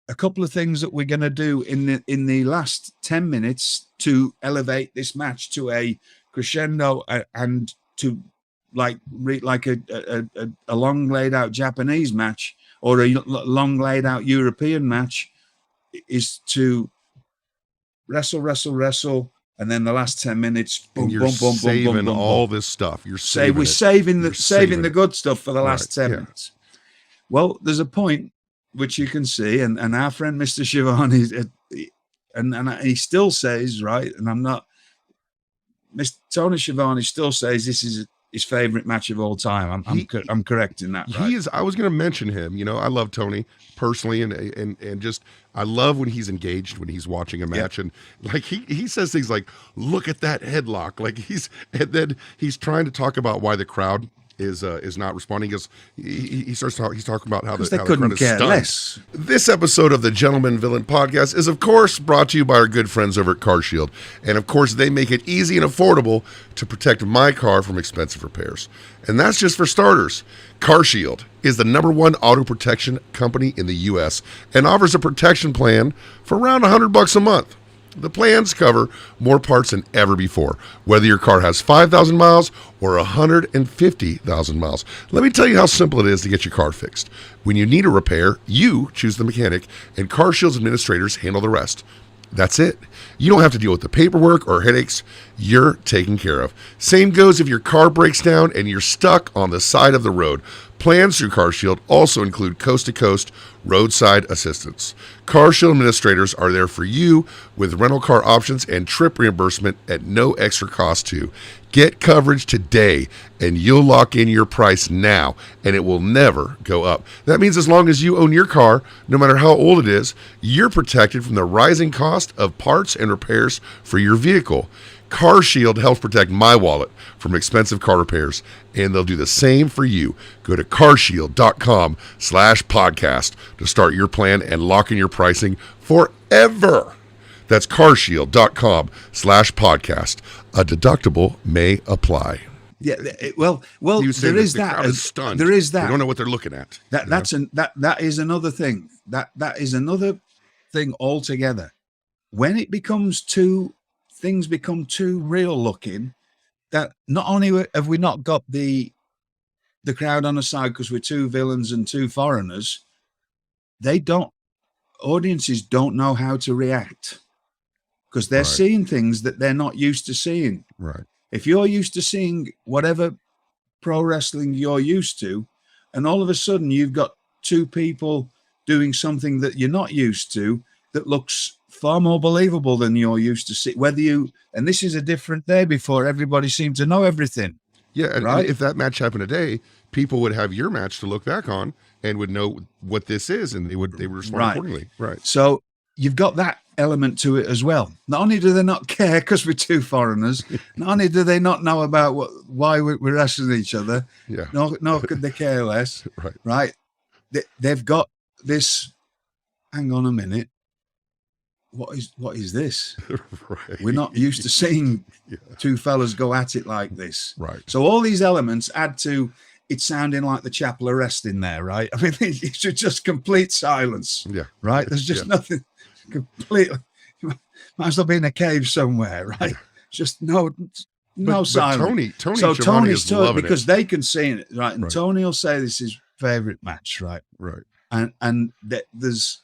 a couple of things that we're going to do in the last 10 minutes to elevate this match to a crescendo and to like a long laid out Japanese match or a long laid out European match, is to wrestle, and then the last 10 minutes, boom, and you're boom, boom, saving boom, boom, boom, all boom. this stuff. We're saving the good stuff for the last 10 minutes. Well, there's a point which you can see, and our friend Mr. Shivani, and he still says, right, and I'm not, Mr. Tony Schiavone still says this is his favorite match of all time. I'm correct in that, right? He is. I was going to mention him. I love Tony personally, and just I love when he's engaged, when he's watching a match, and like he says things like, "Look at that headlock!" Like and then he's trying to talk about why the crowd is not responding. He's talking about how the crowd is stunned. Less. This episode of the Gentleman Villain Podcast is, of course, brought to you by our good friends over at Carshield. And, of course, they make it easy and affordable to protect my car from expensive repairs. And that's just for starters. Carshield is the #1 auto protection company in the U.S. and offers a protection plan for around $100 a month. The plans cover more parts than ever before, whether your car has 5,000 miles or 150,000 miles. Let me tell you how simple it is to get your car fixed. When you need a repair, you choose the mechanic, and CarShield's administrators handle the rest. That's it. You don't have to deal with the paperwork or headaches. You're taken care of. Same goes if your car breaks down and you're stuck on the side of the road. Plans through Carshield also include coast-to-coast roadside assistance. Carshield administrators are there for you with rental car options and trip reimbursement at no extra cost too. Get coverage today, and you'll lock in your price now, and it will never go up. That means as long as you own your car, no matter how old it is, you're protected from the rising cost of parts and repairs for your vehicle. Carshield helps protect my wallet from expensive car repairs, and they'll do the same for you. Go to carshield.com/podcast to start your plan and lock in your pricing forever. That's carshield.com/podcast. A deductible may apply. Yeah, well, You say there is the that. crowd is stunned. There is that. They don't know what they're looking at. That is another thing. That is another thing altogether. When it becomes things become too real looking, that not only have we not got the crowd on the side because we're two villains and two foreigners, audiences don't know how to react because they're seeing things that they're not used to seeing. Right. If you're used to seeing whatever pro wrestling you're used to, and all of a sudden you've got two people doing something that you're not used to that looks far more believable than you're used to see, and this is a different day before everybody seemed to know everything. Yeah, and right? if that match happened today, people would have your match to look back on and would know what this is, and they would respond accordingly. Right. So you've got that element to it as well. Not only do they not care because we're two foreigners, not only do they not know about why we're wrestling each other, nor could they care less. Right. They've got this. Hang on a minute. What is this? Right. We're not used to seeing two fellas go at it like this. Right. So all these elements add to it sounding like the chapel arrest in there, right? I mean, it's just complete silence. Yeah. Right. There's just nothing. Completely. Might as well be in a cave somewhere, right? Just no silence. So Tony's loving because it. they can see it, right? And Tony will say this is his favorite match, right? Right. And there's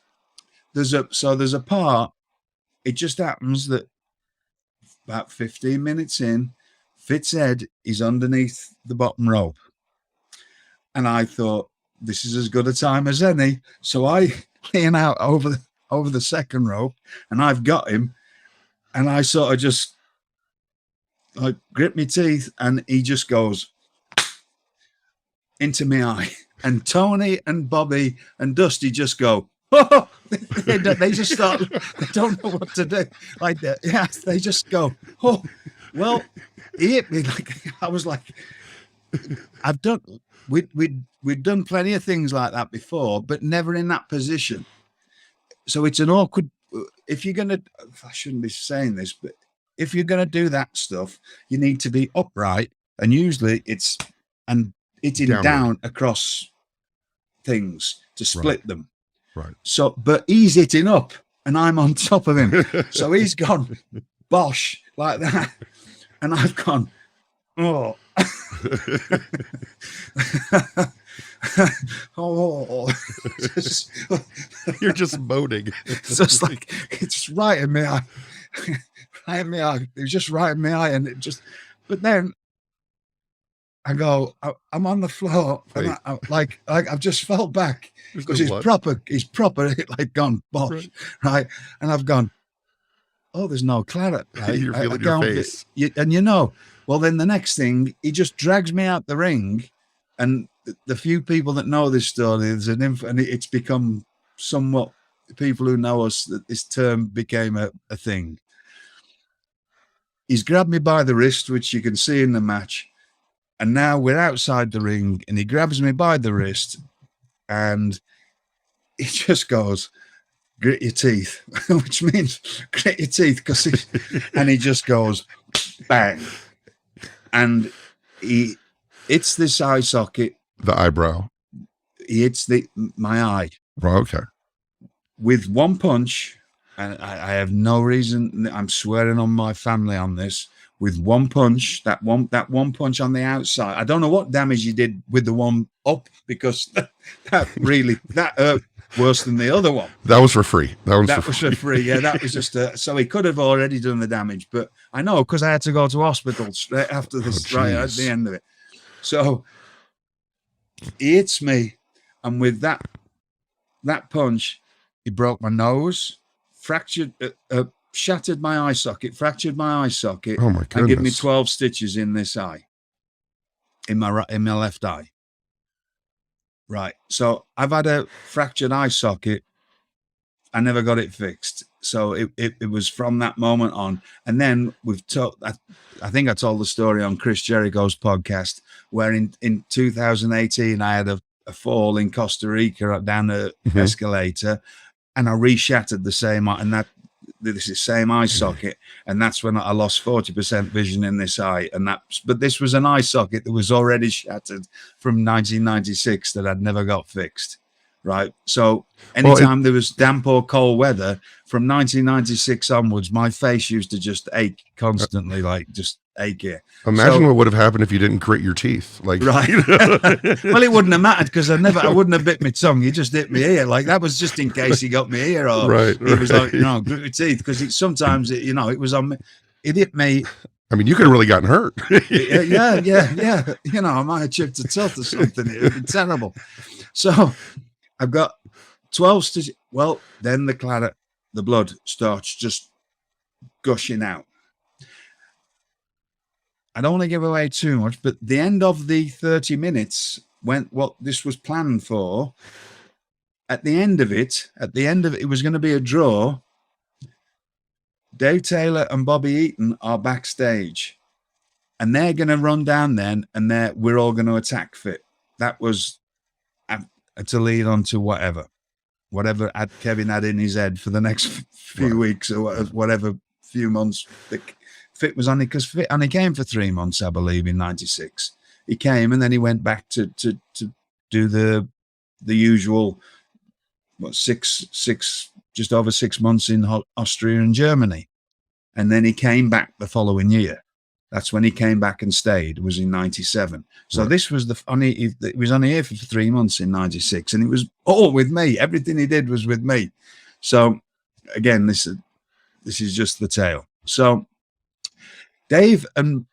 a part. It just happens that about 15 minutes in, Fitzed is underneath the bottom rope. And I thought, this is as good a time as any. So I lean out over the second rope, and I've got him. And I sort of just like grip my teeth, and he just goes into my eye. And Tony and Bobby and Dusty just go, oh, they just start, they don't know what to do. Like that. Yeah, they just go, oh, well, he hit me. Like, I was like, we'd done plenty of things like that before, but never in that position. So it's an awkward, if you're going to, I shouldn't be saying this, but if you're going to do that stuff, you need to be upright. And usually it's, and hitting down across things to split them. Right. So, but he's hitting up and I'm on top of him. So he's gone bosh like that. And I've gone, oh. Oh, you're just moaning. It's just like, it's right in my eye. Right in my eye. It was just right in my eye. And it just, but then I go, I'm on the floor, and I've just fell back because he's proper like gone bosh, right? And I've gone, oh, there's no claret. Right? You're feeling your face, and you know. Well, then the next thing, he just drags me out the ring, and the few people that know this story, there's and it's become somewhat people who know us that this term became a thing. He's grabbed me by the wrist, which you can see in the match. And now we're outside the ring, and he grabs me by the wrist, and he just goes, "Grit your teeth," which means grit your teeth, and he just goes, bang, and he hits this eye socket, the eyebrow. He hits my eye. Right, okay. With one punch, and I have no reason. I'm swearing on my family on this. With one punch, that one punch on the outside. I don't know what damage he did with the one up, because that hurt worse than the other one. That was for free. That was for free. Yeah, that was just so he could have already done the damage, but I know because I had to go to hospital straight after this, right at the end of it. So he hits me, and with that punch, he broke my nose, fractured. Shattered my eye socket, fractured my eye socket, oh my goodness, and give me 12 stitches in this eye, in my left eye. Right. So I've had a fractured eye socket. I never got it fixed. So it was from that moment on. And then I think I told the story on Chris Jericho's podcast, where in 2018 I had a fall in Costa Rica down the escalator, and I reshattered the same, and this is same eye socket, and that's when I lost 40% vision in this eye. And but this was an eye socket that was already shattered from 1996 that I'd never got fixed. Right. So anytime there was damp or cold weather from 1996 onwards, my face used to just ache constantly, like just ache here. Imagine what would have happened if you didn't grit your teeth. Like, right. Well, it wouldn't have mattered because I wouldn't have bit my tongue. He just hit me ear. Like that was just in case he got me ear, or he was like, no, grit your teeth, because sometimes it was on me. It hit me. I mean, you could have really gotten hurt. yeah. You know, I might have chipped a tooth or something. It would be terrible. So I've got 12 stitches. Well, then the blood starts just gushing out. I don't want to give away too much, but the end of the 30 minutes went what this was planned for. At the end of it, it was going to be a draw. Dave Taylor and Bobby Eaton are backstage, and they're going to run down then, and we're all going to attack Fit. That was to lead on to whatever Kevin had in his head for the next few weeks or whatever few months. Fit was only because Fit only came for 3 months, I believe, in '96. He came and then he went back to do the usual just over 6 months in Austria and Germany, and then he came back the following year. That's when he came back and stayed. It was in '97. So this was it was only here for 3 months in '96, and it was all with me. Everything he did was with me. So again, this is just the tale. So Dave, and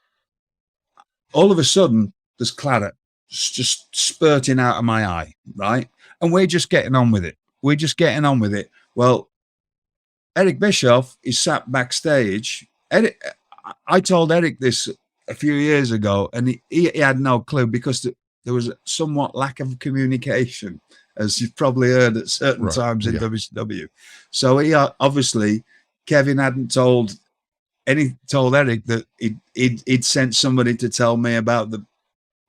all of a sudden there's claret just spurting out of my eye, right? And we're just getting on with it. Well, Eric Bischoff is sat backstage. I told Eric this a few years ago, and he had no clue because there was a somewhat lack of communication, as you've probably heard at certain times in WCW. So he obviously, Kevin hadn't told Eric that he'd sent somebody to tell me about the.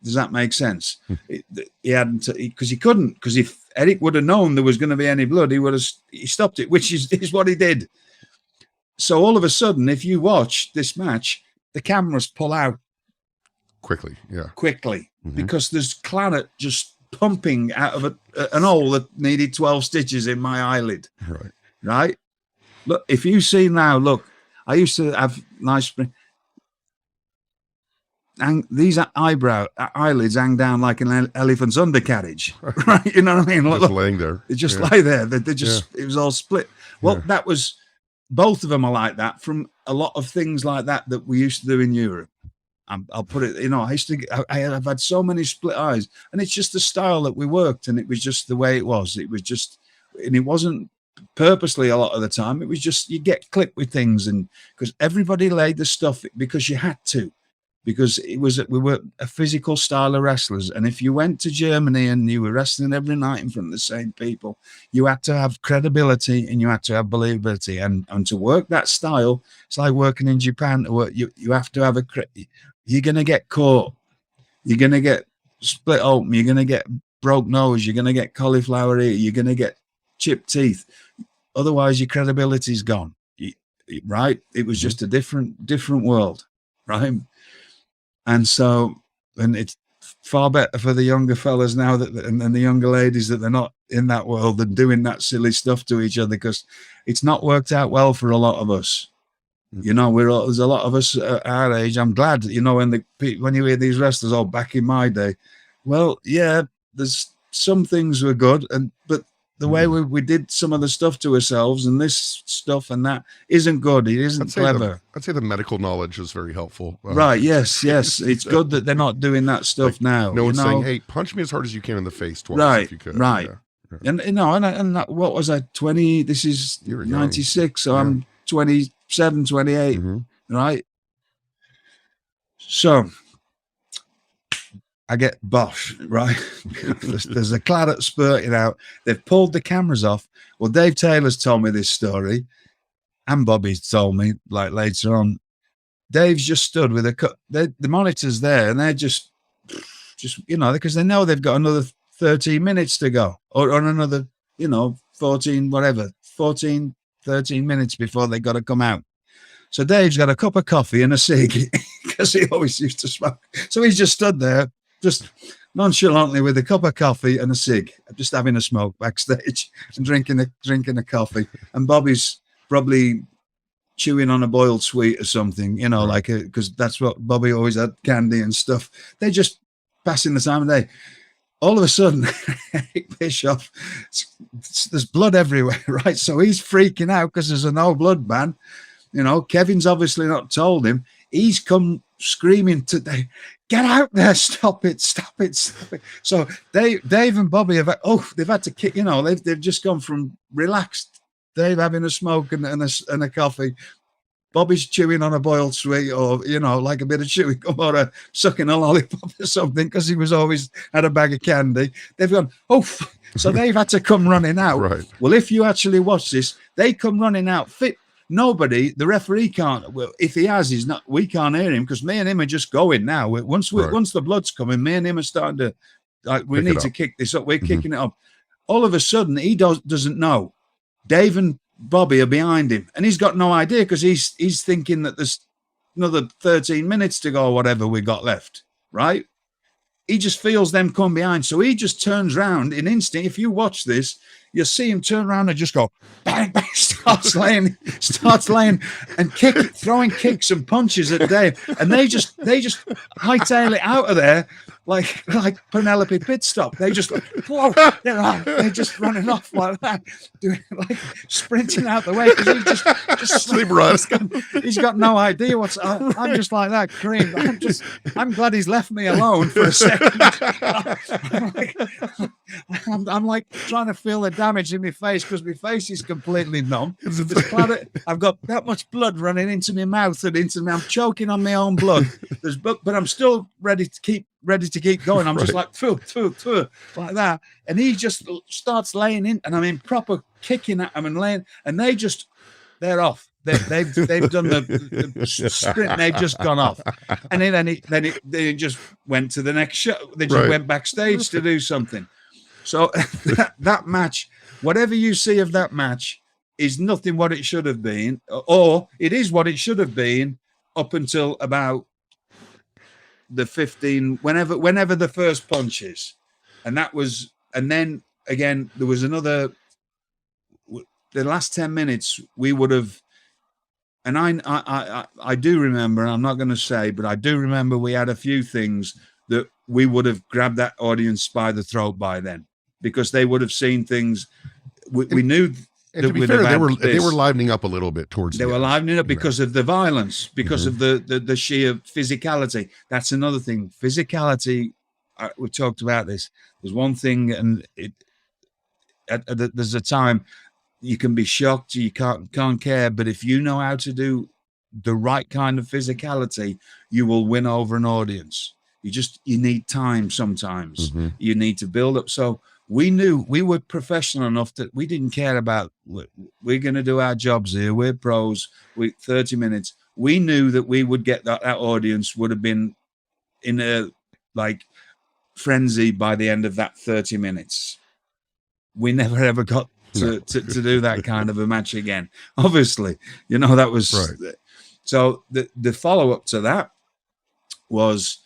Does that make sense? He hadn't, because he couldn't, because if Eric would have known there was going to be any blood, he stopped it, which is what he did. So all of a sudden, if you watch this match, the cameras pull out quickly, because there's claret just pumping out of an hole that needed 12 stitches in my eyelid. Right. Look, if you see now, look, I used to have nice. And these eyelids hang down like an elephant's undercarriage, right? You know what I mean? Just laying there. They just lay there. They just it was all split. Well, that was, both of them are like that from a lot of things like that we used to do in Europe. I'll put it, you know, I've had so many split eyes, and it's just the style that we worked, and it was just the way it was. It was just, and it wasn't purposely a lot of the time. It was just, you get clipped with things, and because everybody laid the stuff because you had to. Because we were a physical style of wrestlers, and if you went to Germany and you were wrestling every night in front of the same people, you had to have credibility and you had to have believability, and to work that style, it's like working in Japan. You have to have you're gonna get caught, you're gonna get split open, you're gonna get broke nose, you're gonna get cauliflower ear, you're gonna get chipped teeth. Otherwise, your credibility's gone. Right? It was just a different world, right? And so, and it's far better for the younger fellas now and the younger ladies that they're not in that world and doing that silly stuff to each other, because it's not worked out well for a lot of us. You know, there's a lot of us at our age. I'm glad, you know, when you hear these wrestlers, back in my day, well, yeah, there's some things were good, but the way we did some of the stuff to ourselves and this stuff and that isn't good. It isn't clever. I'd say the medical knowledge is very helpful. Right. Yes. It's good that they're not doing that stuff now. No one's saying, hey, punch me as hard as you can in the face twice if you could. Right. Yeah. And, you know, and what was I, 20? This is 96. So I'm 27, 28. Right. So I get Bosch, right? There's a claret spurting out. They've pulled the cameras off. Well, Dave Taylor's told me this story, and Bobby's told me, like, later on. Dave's just stood with the monitor's there, and they're just, you know, because they know they've got another 13 minutes to go, or another, you know, 14, whatever, 14, 13 minutes before they got to come out. So Dave's got a cup of coffee and a cig because he always used to smoke. So he's just stood there, just nonchalantly with a cup of coffee and a cig, just having a smoke backstage and drinking a coffee. And Bobby's probably chewing on a boiled sweet or something, you know, like because that's what Bobby always had, candy and stuff. They just passing the time of day. All of a sudden, Bischoff, there's blood everywhere, right? So he's freaking out because there's a no blood ban. You know, Kevin's obviously not told him. He's come screaming today, get out there, stop it, stop it, stop it. So Dave and Bobby they've had to kick, you know, they've just gone from relaxed, Dave having a smoke and a coffee, Bobby's chewing on a boiled sweet, or, you know, like a bit of chewing gum, or sucking a lollipop or something, because he was always had a bag of candy. They've gone, so they've had to come running out. Right. Well, if you actually watch this, they come running out fit. Nobody, the referee can't. Well, if he has, he's not. We can't hear him because me and him are just going now. Once the blood's coming, me and him are starting to we need to kick this up. We're kicking it up. All of a sudden, he doesn't know. Dave and Bobby are behind him, and he's got no idea because he's thinking that there's another 13 minutes to go, or whatever we got left. Right? He just feels them come behind, so he just turns round in instinct. If you watch this, you'll see him turn around and just go bang, bang, starts laying and throwing kicks and punches at Dave, and they just hightail it out of there like Penelope pit stop. They just whoa, they're just running off like that, doing like sprinting out the way because he just sleep run. He's got no idea what's. I'm just like that, Cream. I'm glad he's left me alone for a second. I'm like trying to feel the damage in my face because my face is completely numb. I've got that much blood running into my mouth and into me. I'm choking on my own blood. But I'm still ready to keep going. I'm just like like that, and he just starts laying in, and I mean proper kicking at him and laying, and they're off. They've done the sprint. They've just gone off, and then they just went to the next show. They just went backstage to do something. So that match, whatever you see of that match, is nothing what it should have been, or it is what it should have been up until about the 15, whenever the first punch is, and then again there was another. The last 10 minutes we would have, and I do remember, and I'm not going to say, but I do remember we had a few things that we would have grabbed that audience by the throat by then, because they would have seen things we knew. And to be fair, they were livening up a little bit towards. They were livening up because of the violence, because of the sheer physicality. That's another thing. Physicality. We talked about this. There's one thing, and there's a time you can be shocked, you can't care, but if you know how to do the right kind of physicality, you will win over an audience. You need time sometimes. You need to build up. So we knew we were professional enough that we didn't care about, we're going to do our jobs here. We're pros. 30 minutes. We knew that we would get that audience would have been in a frenzy by the end of that 30 minutes. We never ever got to do that kind of a match again. Obviously, that was right. So the follow up to that was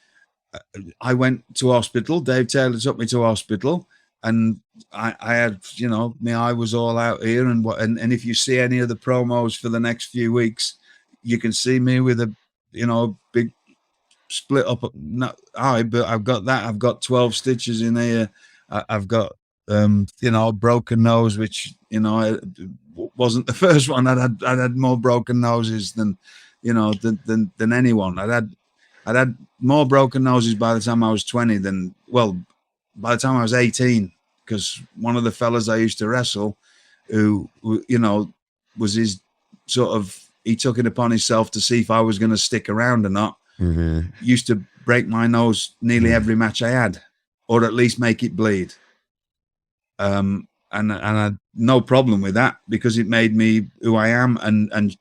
I went to hospital. Dave Taylor took me to hospital. And I had, my eye was all out here, and if you see any of the promos for the next few weeks, you can see me with a, big split up eye. But I've got that. I've got 12 stitches in here. I've got, broken nose, which wasn't the first one. I'd had more broken noses than anyone. I'd had more broken noses by the time I was 20 than by the time I was 18, because one of the fellas I used to wrestle, who, was his sort of, he took it upon himself to see if I was going to stick around or not, used to break my nose nearly every match I had, or at least make it bleed. And I had no problem with that, because it made me who I am, and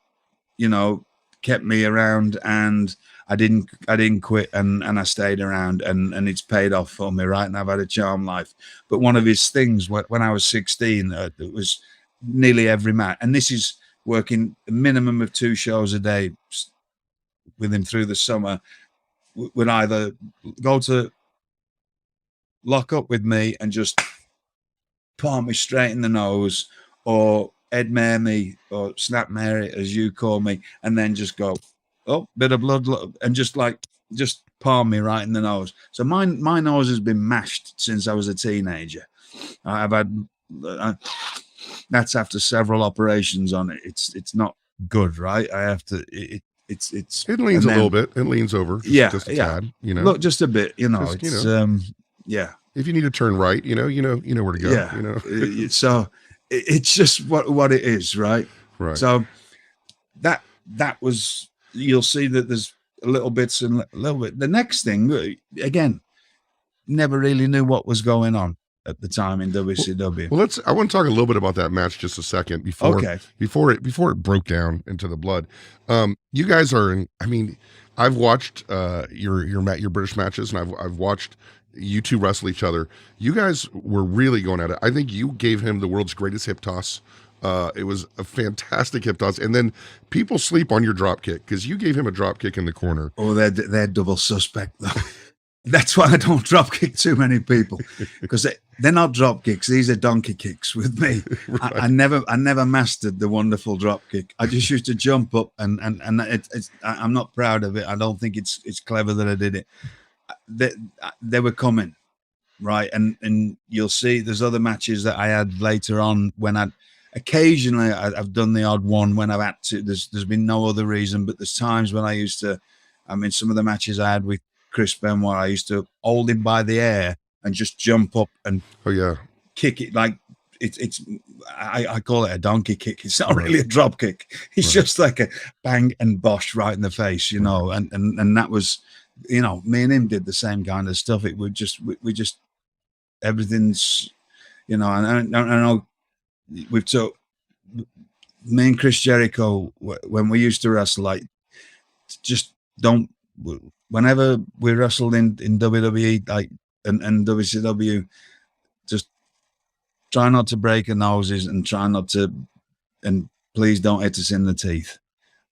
kept me around, and I didn't quit, and I stayed around, and it's paid off for me, right? And I've had a charmed life. But one of his things when I was 16, it was nearly every match, and this is working a minimum of 2 shows a day with him through the summer, would either go to lock up with me and just palm me straight in the nose, or Ed Mare me, or Snap Mary as you call me, and then just go, oh, bit of blood, and just palm me right in the nose. So my nose has been mashed since I was a teenager. I've had that's after several operations on it. It's not good, right? I have to. It leans a little bit. It leans over. Just a tad. You know, look, just a bit. You know, just, it's yeah. If you need to turn right, you know where to go. Yeah. You know. So it's just what it is, right? Right. So that was, you'll see that there's little bits and a little bit. The next thing, again, never really knew what was going on at the time in WCW. Well, I want to talk a little bit about that match just a second before it broke down into the blood. You guys are I mean, I've watched your British matches, and I've watched you two wrestle each other. You guys were really going at it. I think you gave him the world's greatest hip toss. It was a fantastic hip toss, and then people sleep on your drop kick because you gave him a drop kick in the corner. Oh, they're double suspect though. That's why I don't drop kick too many people, because they're not drop kicks. These are donkey kicks with me. Right. I never mastered the wonderful drop kick. I just used to jump up, and I'm not proud of it. I don't think it's clever that I did it. They were coming, right? And you'll see there's other matches that I had later on when occasionally I've done the odd one when I've had to. There's been no other reason, but there's times when I used to. I mean, some of the matches I had with Chris Benoit, I used to hold him by the air and just jump up and kick it like it's. I call it a donkey kick. It's not really a drop kick. It's just like a bang and bosh right in the face, you know. And that was, you know, me and him did the same kind of stuff. It would just we just everything's, you know. And I know we've talked. Me and Chris Jericho, when we used to wrestle, like, just don't. Whenever we wrestled in WWE, like and WCW, just try not to break our noses and try not to, and please don't hit us in the teeth.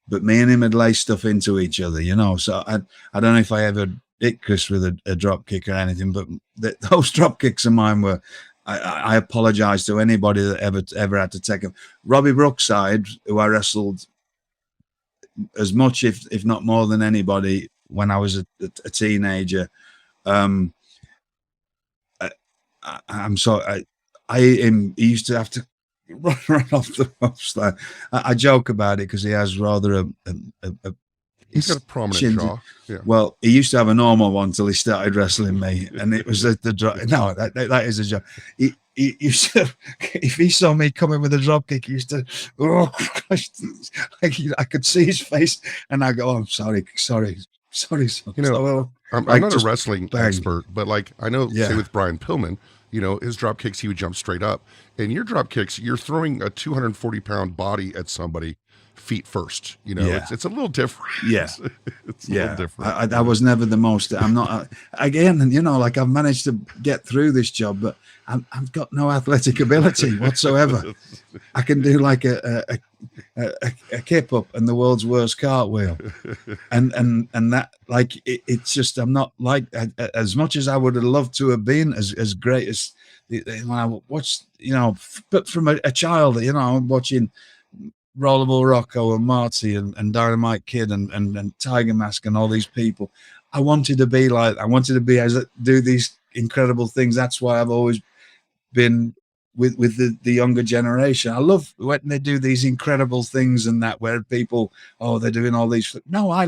But me and him had laced stuff into each other, you know. So I don't know if I ever hit Chris with a drop kick or anything, but those drop kicks of mine were. I apologize to anybody that ever had to take them. Robbie Brookside, who I wrestled as much, if not more than anybody when I was a teenager. I'm sorry. He used to have to run off the ropes. I joke about it because he has rather he's got a prominent jaw. Yeah. Well, he used to have a normal one till he started wrestling me, and it was the drop. No, that is a joke. He used to, if he saw me coming with a drop kick, he used to, oh gosh, I could see his face, and I go, oh, sorry. You know, I'm not a wrestling expert, but like I know, say with Brian Pillman, you know, his drop kicks, he would jump straight up. And your drop kicks, you're throwing a 240-pound body at somebody feet first. You know, it's a little different. Yeah. It's a little different. I was never the most, I'm not, again, you know, like I've managed to get through this job, but I've got no athletic ability whatsoever. I can do like a kip up and the world's worst cartwheel. And that, like, it's just, I'm not like, as much as I would have loved to have been as great as when I watched, you know, but from a child, you know, I'm watching Rollerball Rocco and Marty and Dynamite Kid and Tiger Mask and all these people. I wanted to be like, do these incredible things. That's why I've always been with the younger generation. I love when they do these incredible things and that, where people, oh, they're doing all these. No, I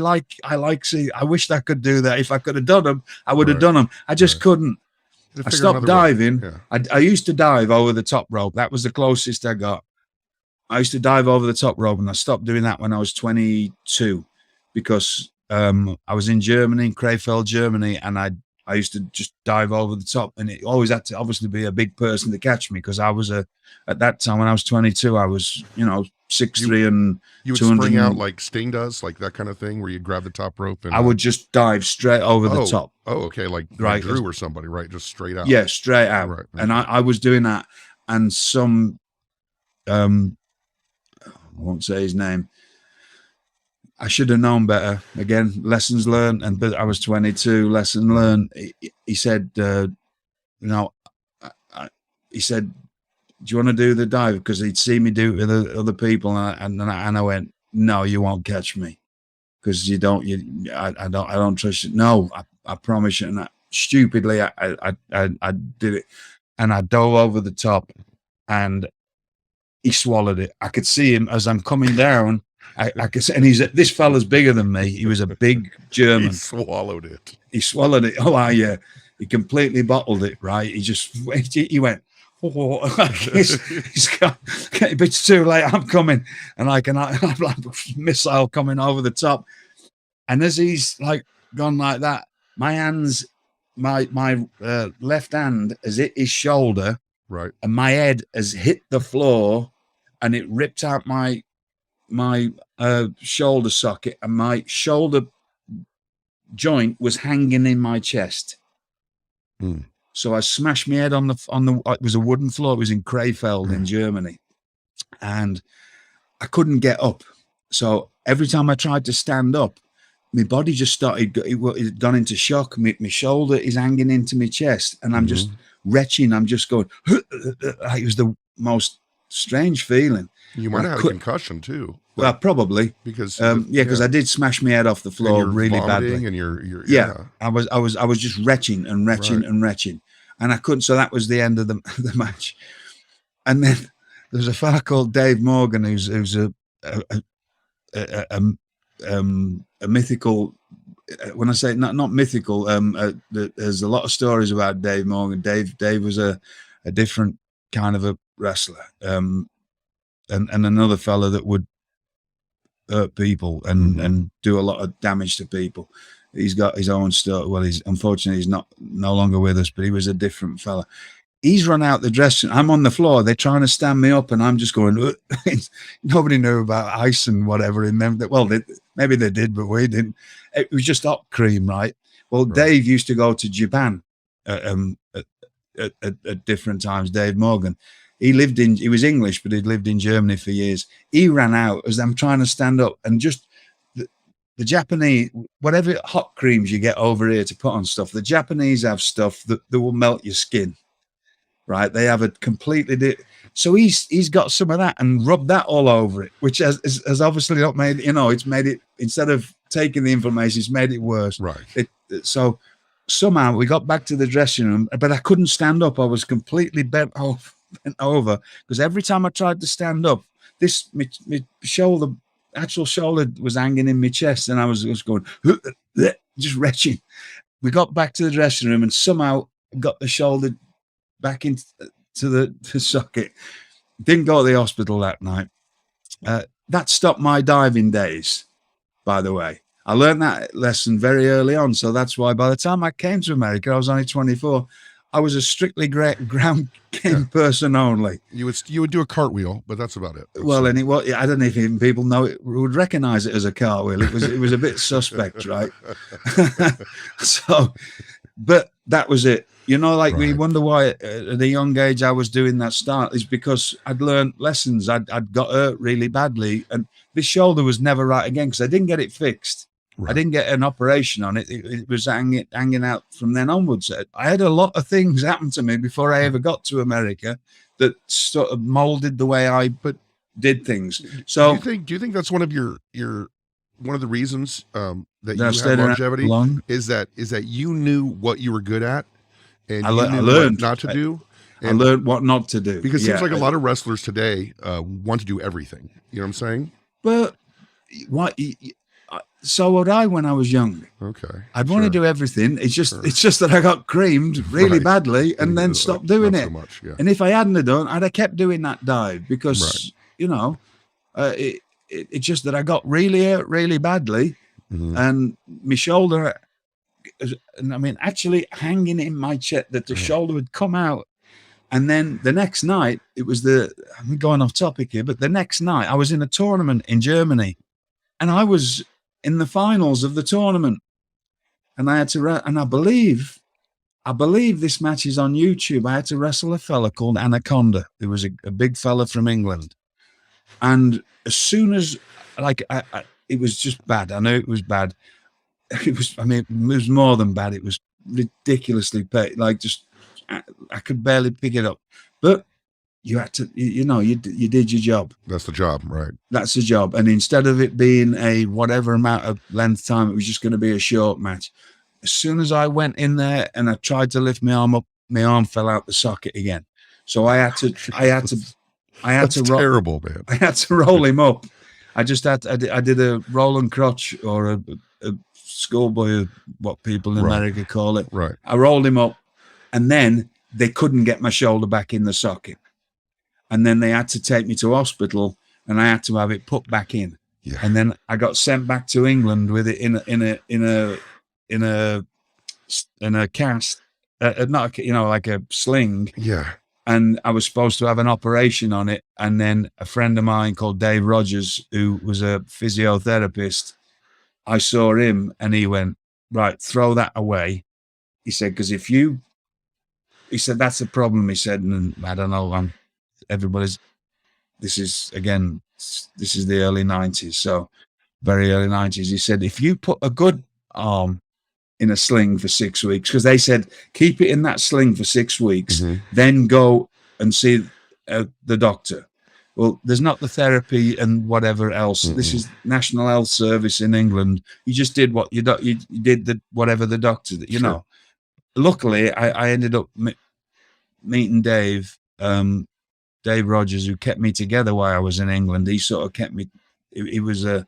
wished I could do that. If I could have done them, I would have done them. I just couldn't. I stopped diving. I used to dive over the top rope. That was the closest I got. I used to dive over the top rope, and I stopped doing that when I was 22 because I was in Germany, in Krefeld, Germany, and I used to just dive over the top, and it always had to obviously be a big person to catch me because I was at that time when I was 22, I was, you know, 6'3" and you would spring out like Sting does, like that kind of thing, where you grab the top rope and I would just dive straight over the top. Oh, okay, like Drew or somebody, right? Just straight out. Yeah, straight out. Right. And I was doing that, and some won't say his name. I should have known better. Again, lessons learned. And but I was 22. Lesson learned. He said, he said, "Do you want to do the dive?" Because he'd seen me do it with other people, and I went, "No, you won't catch me, because I don't trust you." No, I promise you. And stupidly, I did it, and I dove over the top, and he swallowed it. I could see him as I'm coming down. I could see, and this fella's bigger than me. He was a big German. He swallowed it. He swallowed it. Oh, yeah. He completely bottled it, right? He went, oh, it's too late. I'm coming. And I'm like missile coming over the top. And as he's like gone like that, my hands, my left hand has hit his shoulder. Right. And my head has hit the floor, and it ripped out my shoulder socket, and my shoulder joint was hanging in my chest. So I smashed my head on the it was a wooden floor. It was in Krefeld in Germany, and I couldn't get up. So every time I tried to stand up, my body just started, it gone into shock. My shoulder is hanging into my chest, and I'm just retching. I'm just going, it was the most strange feeling. You might have had a concussion too. Well, probably because because I did smash my head off the floor really badly. And you're I was just retching and retching and retching, and I couldn't. So that was the end of the match. And then there's a fella called Dave Morgan who's a mythical. When I say not mythical, there's a lot of stories about Dave Morgan. Dave was a different kind of a wrestler, and another fella that would hurt people and do a lot of damage to people. He's got his own story. Well, unfortunately he's no longer with us, but he was a different fella. He's run out the dressing. I'm on the floor. They're trying to stand me up, and I'm just going. Nobody knew about ice and whatever in them. Well, maybe they did, but we didn't. It was just hot cream, right? Well, right. Dave used to go to Japan at different times. Dave Morgan. He was English, but he'd lived in Germany for years. He ran out as I'm trying to stand up, and just the Japanese, whatever hot creams you get over here to put on stuff, the Japanese have stuff that will melt your skin, right? They have a completely so he's got some of that and rubbed that all over it, which has obviously not made, it's made it, instead of taking the inflammation, it's made it worse. Right. So somehow we got back to the dressing room, but I couldn't stand up. I was completely bent over because every time I tried to stand up, my shoulder, actual shoulder was hanging in my chest, and I was just going, just retching. We got back to the dressing room and somehow got the shoulder back into the socket. Didn't go to the hospital that night. That stopped my diving days, by the way. I learned that lesson very early on, so that's why by the time I came to America, I was only 24. I was a strictly ground game person only. You would do a cartwheel, but that's about it. Well, and I don't know if even people would recognize it as a cartwheel. It was a bit suspect, right? So, but that was it. Right. We wonder why at a young age I was doing that start is because I'd learned lessons. I'd got hurt really badly, and this shoulder was never right again because I didn't get it fixed. Right. I didn't get an operation on it. It was hanging out from then onwards. I had a lot of things happen to me before I ever got to America that sort of molded the way I did things. So do you think that's one of your one of the reasons that you have longevity is that you knew what you were good at and I learned what not to do? I learned what not to do. Because it seems like a lot of wrestlers today want to do everything. You know what I'm saying? But what? So would I when I was young. Okay. I'd want to do everything. It's just that I got creamed really badly and then stopped doing it. So much, yeah. And if I hadn't have done, I'd have kept doing that dive because, it's just that I got really hurt really badly and my shoulder, and I mean, actually hanging in my chest, that the shoulder would come out. And then the next night, I'm going off topic here, but the next night I was in a tournament in Germany and I was in the finals of the tournament, and I had to, and I believe this match is on YouTube. I had to wrestle a fella called Anaconda. There was a big fella from England, And as soon as, like, it was just bad. I know it was bad. It was, I mean, it was more than bad. It was ridiculously paid. Like, just, I could barely pick it up. But you had to, you know, you did your job. That's the job, right? That's the job. And instead of it being a whatever amount of length time, it was just going to be a short match. As soon as I went in there and I tried to lift my arm up, my arm fell out the socket again. So I had to terrible, man. I had to roll him up. I did a roll and crotch, or a schoolboy, what people in America call it. Right. I rolled him up, and then they couldn't get my shoulder back in the socket. And then they had to take me to hospital, and I had to have it put back in. Yeah. And then I got sent back to England with it in a cast, not, you know, like a sling. Yeah. And I was supposed to have an operation on it. And then a friend of mine called Dave Rogers, who was a physiotherapist, I saw him and he went, right, throw that away. He said, because he said, that's the problem. He said, and I don't know, this is the early 90s. So very early 90s. He said, if you put a good arm in a sling for 6 weeks, because they said keep it in that sling for 6 weeks, then go and see the doctor. Well, there's not the therapy and whatever else. This is National Health Service in England. You just did what you did, whatever the doctor, you know. Luckily, I ended up meeting Dave Rogers, who kept me together while I was in England. He sort of kept me. He was a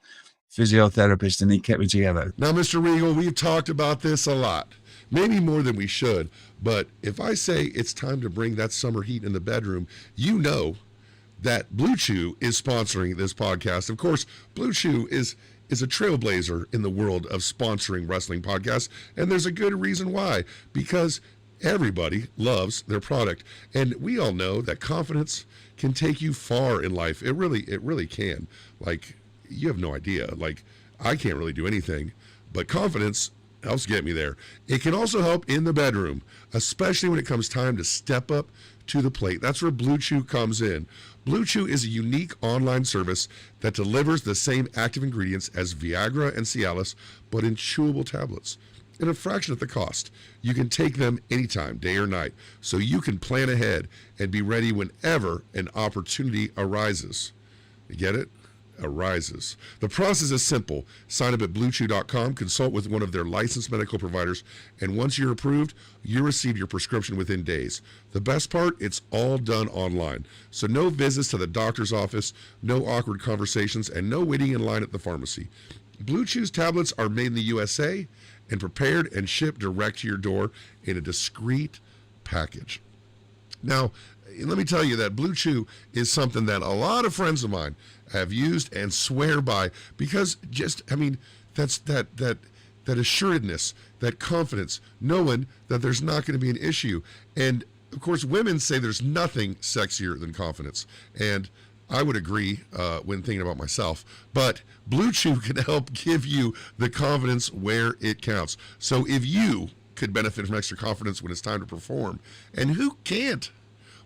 physiotherapist, and he kept me together. Now, Mr. Regal, we've talked about this a lot, maybe more than we should, but if I say it's time to bring that summer heat in the bedroom, you know that Bluechew is sponsoring this podcast. Of course, Bluechew is a trailblazer in the world of sponsoring wrestling podcasts, and there's a good reason why, because everybody loves their product, and we all know that confidence can take you far in life. It really can. Like, you have no idea. Like, I can't really do anything, but confidence helps get me there. It can also help in the bedroom, especially when it comes time to step up to the plate. That's where Bluechew comes in. Bluechew is a unique online service that delivers the same active ingredients as Viagra and Cialis, but in chewable tablets, in a fraction of the cost. You can take them anytime, day or night, so you can plan ahead and be ready whenever an opportunity arises. You get it? Arises. The process is simple. Sign up at bluechew.com, consult with one of their licensed medical providers, and once you're approved, you receive your prescription within days. The best part, it's all done online. So no visits to the doctor's office, no awkward conversations, and no waiting in line at the pharmacy. Bluechew's tablets are made in the USA and prepared and shipped direct to your door in a discreet package. Now, let me tell you that Bluechew is something that a lot of friends of mine have used and swear by, because that's that assuredness, that confidence, knowing that there's not going to be an issue. And of course, women say there's nothing sexier than confidence, and I would agree when thinking about myself. But Bluechew can help give you the confidence where it counts. So if you could benefit from extra confidence when it's time to perform, and who can't?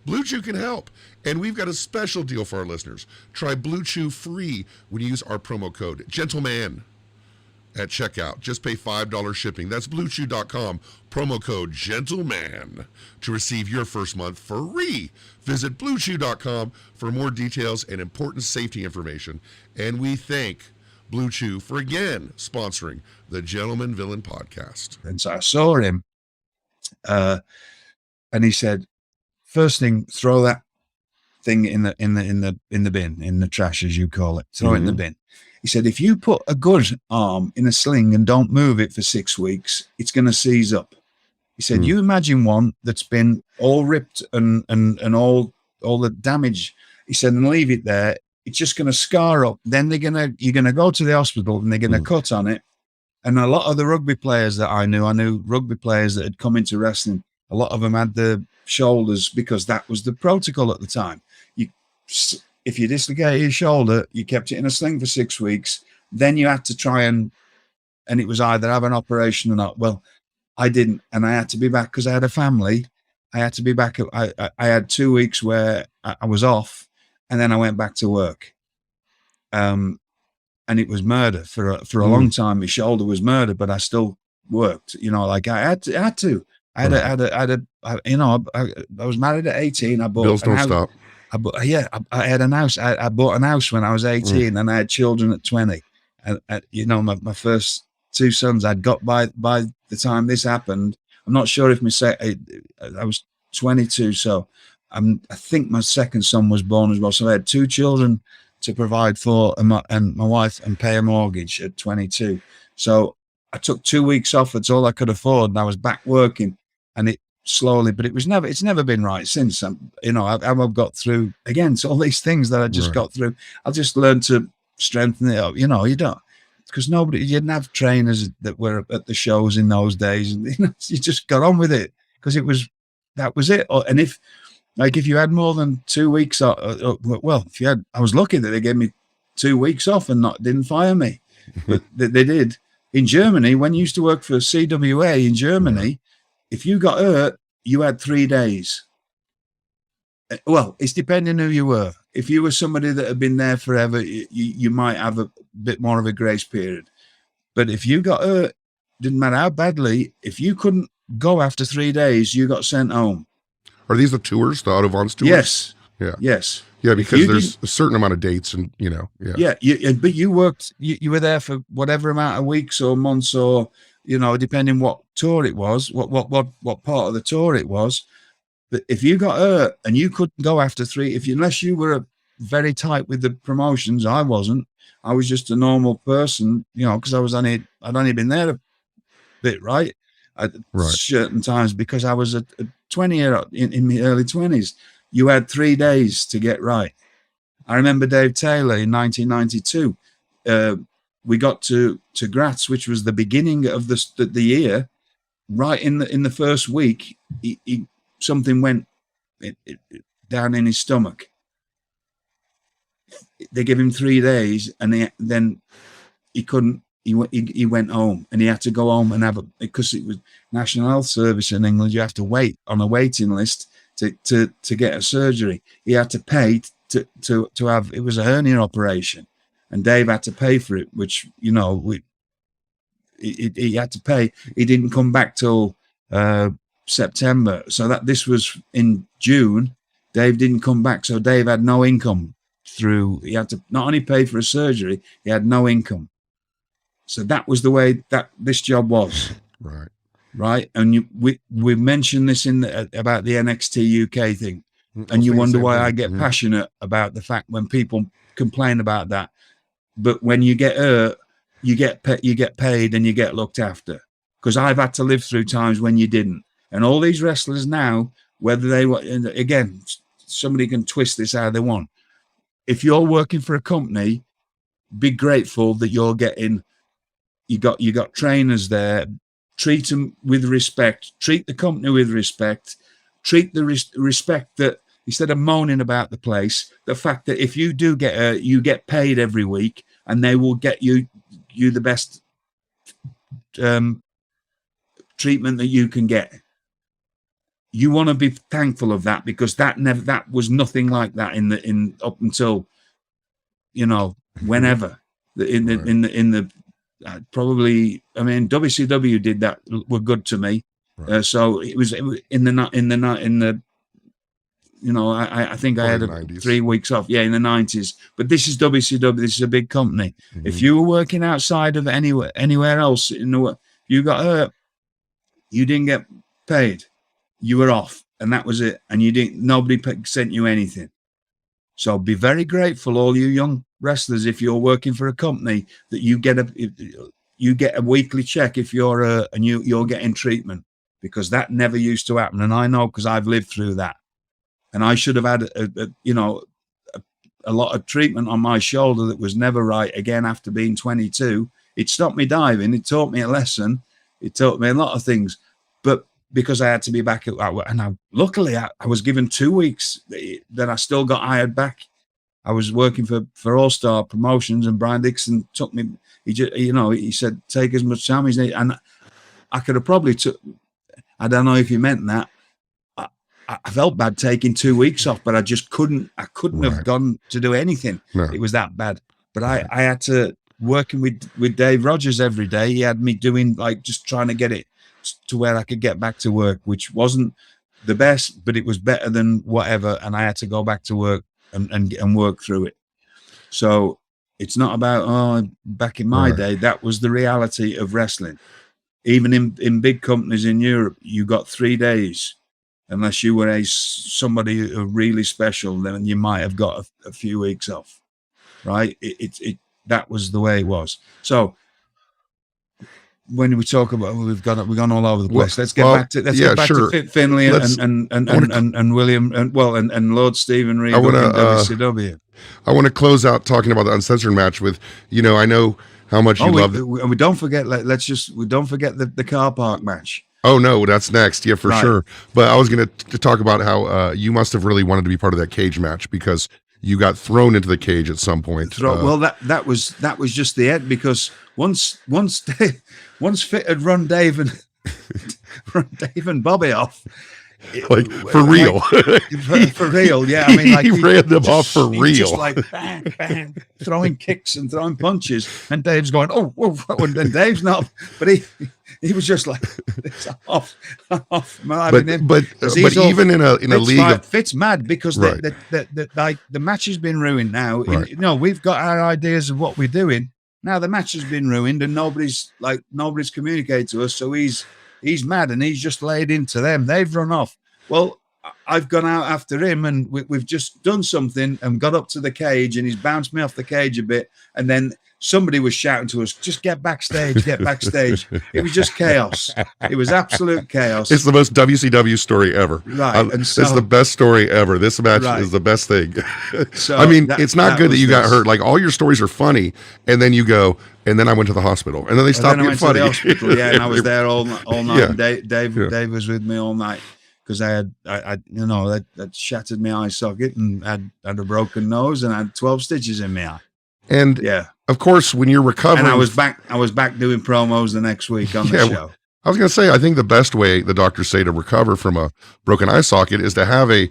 Bluechew can help, and we've got a special deal for our listeners. Try Bluechew free when you use our promo code GENTLEMAN at checkout. Just pay $5 shipping. That's bluechew.com, promo code GENTLEMAN to receive your first month free. Visit bluechew.com for more details and important safety information. And we thank Bluechew for again sponsoring the Gentleman Villain podcast. And so I saw him, and he said, first thing, throw that thing in the bin, in the trash, as you call it. Throw it in the bin. He said, if you put a good arm in a sling and don't move it for 6 weeks, it's going to seize up. He said, you imagine one that's been all ripped and all the damage. He said, and leave it there. It's just going to scar up. Then you're going to go to the hospital and they're going to cut on it. And a lot of the rugby players that I knew rugby players that had come into wrestling, a lot of them had the shoulders, because that was the protocol at the time. If you dislocated your shoulder, you kept it in a sling for 6 weeks. Then you had to try and it was either have an operation or not. Well, I didn't, and I had to be back because I had a family. I had to be back. I had 2 weeks where I was off, and then I went back to work. and it was murder for a long time. My shoulder was murder, but I still worked. You know, like I had to. I was married at 18. I bought Bills don't stop. I had an house. I bought an house when I was 18, and I had children at 20. And you know, my first two sons I'd got by the time this happened. I'm not sure if I was 22, so I think my second son was born as well. So I had two children to provide for, and my wife, and pay a mortgage at 22. So I took 2 weeks off. That's all I could afford, and I was back working. And it slowly, but it's never been right since. You know, I've got through again. So all these things that I just got through, I just learned to strengthen it up. You know, you don't, because you didn't have trainers that were at the shows in those days, and you know, you just got on with it because that was it. And if you had more than 2 weeks, well, I was lucky that they gave me 2 weeks off and didn't fire me, but they did. In Germany, when you used to work for CWA in Germany, if you got hurt, you had 3 days. Well, it's depending who you were. If you were somebody that had been there forever, you might have a bit more of a grace period. But if you got hurt, didn't matter how badly, if you couldn't go after 3 days, you got sent home. Are these the tours, the Autobahns tours? Yes. Yeah. Yes. Yeah, because there's a certain amount of dates, and you know. Yeah. Yeah. But you worked. You were there for whatever amount of weeks or months, or you know, depending what tour it was, what part of the tour it was. But if you got hurt and you couldn't go after 3, unless you were very tight with the promotions, I wasn't. I was just a normal person, you know, because I'd only been there a bit, right? At certain times, because I was a 20-year in my early 20s. You had 3 days to get right. I remember Dave Taylor in 1992. We got to Graz, which was the beginning of the year. Right in the first week, something went down in his stomach. They gave him 3 days, and then he couldn't. He went home, and he had to go home and because it was National Health Service in England. You have to wait on a waiting list to get a surgery. He had to pay to have. It was a hernia operation, and Dave had to pay for it, which, you know, he had to pay. He didn't come back till September, so that this was in June. Dave didn't come back, so Dave had no income he had to not only pay for a surgery, he had no income. So that was the way that this job was. Right. And we mentioned this about the NXT UK thing, and you wonder why I get passionate about the fact when people complain about that. But when you get hurt, you get paid and you get looked after. Because I've had to live through times when you didn't. And all these wrestlers now, whether they were, again, somebody can twist this how they want. If you're working for a company, be grateful that you're getting. You got trainers there. Treat them with respect. Treat the company with respect. Treat the respect that, instead of moaning about the place, the fact that if you do get you get paid every week, and they will get you the best treatment that you can get. You want to be thankful of that, because that was nothing like that in up until, you know, whenever in the probably, I mean, WCW did that, were good to me. So it was in the you know, I think I had 3 weeks off, in the 90s. But this is WCW. This is a big company. If you were working outside of anywhere else you got hurt, you didn't get paid. You were off, and that was it. And nobody sent you anything. So be very grateful, all you young wrestlers, if you're working for a company, that you get a weekly check if you're and you're getting treatment, because that never used to happen. And I know, because I've lived through that. And I should have had a lot of treatment on my shoulder that was never right again after being 22. It stopped me diving. It taught me a lesson. It taught me a lot of things. But because I had to be back at that, and luckily I was given 2 weeks that I still got hired back. I was working for All Star Promotions, and Brian Dixon took me. He said, take as much time as you need. And I could have probably took. I don't know if he meant that. I felt bad taking 2 weeks off, but I just couldn't. I couldn't have gone to do anything. No. It was that bad. But I had to working with Dave Rogers every day. He had me doing like just trying to get it to where I could get back to work, which wasn't the best, but it was better than whatever. And I had to go back to work and work through it. So it's not about, back in my day, that was the reality of wrestling. Even in big companies in Europe, you got 3 days, unless you were somebody really special, then you might have got a few weeks off, right? That was the way it was. So when we talk about, we've gone all over the place. Let's get back to Fit Finlay and William and Lord Stephen Regal in WCW. I want to close out talking about the Uncensored match with, I know how much you love it. We don't forget. We don't forget the car park match. Oh no, that's next. Yeah, for sure. But I was going to talk about how you must have really wanted to be part of that cage match because you got thrown into the cage at some point. Well, that was just the end, because once Fit had run Dave and Bobby off. Like for real, for real, yeah. I mean, like he ran them off for real, just like bang, bang, throwing kicks and throwing punches, and Dave's going, oh, and then Dave's not, but he was just like it's off. But even in a league, Fit's mad because the match has been ruined now. Right. We've got our ideas of what we're doing now. The match has been ruined, and nobody's communicated to us, so he's mad and he's just laid into them. They've run off. Well, I've gone out after him, and we've just done something and got up to the cage, and he's bounced me off the cage a bit. And then somebody was shouting to us, just get backstage, get backstage. It was just chaos. It was absolute chaos. It's the most WCW story ever. Right. It's the best story ever. This match is the best thing. So I mean, it's not good that you got hurt. Like, all your stories are funny, and then you go, and then I went to the hosptal, and then they stopped being funny. And I was there all night. Yeah. Dave was with me all night because I that shattered my eye socket and had a broken nose and had 12 stitches in my eye. And of course, when you're recovering, and I was back doing promos the next week on the show. I was going to say, I think the best way the doctors say to recover from a broken eye socket is to have a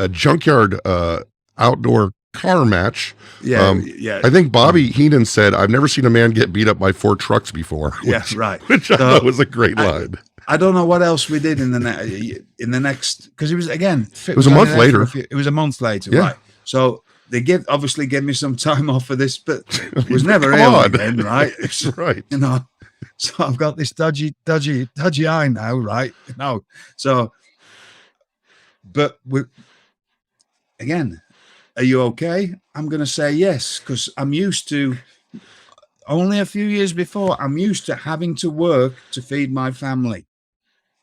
junkyard outdoor car match. I think Bobby Heenan said, "I've never seen a man get beat up by 4 trucks before." Which I thought was a great line. I don't know what else we did in the next, because it was it was a month later. It was a month later, right? So they obviously gave me some time off for this, but it was never ill again, right? Right. So I've got this dodgy eye now, right? So, but again, are you okay? I'm going to say yes, because I'm used to, only a few years before, I'm used to having to work to feed my family.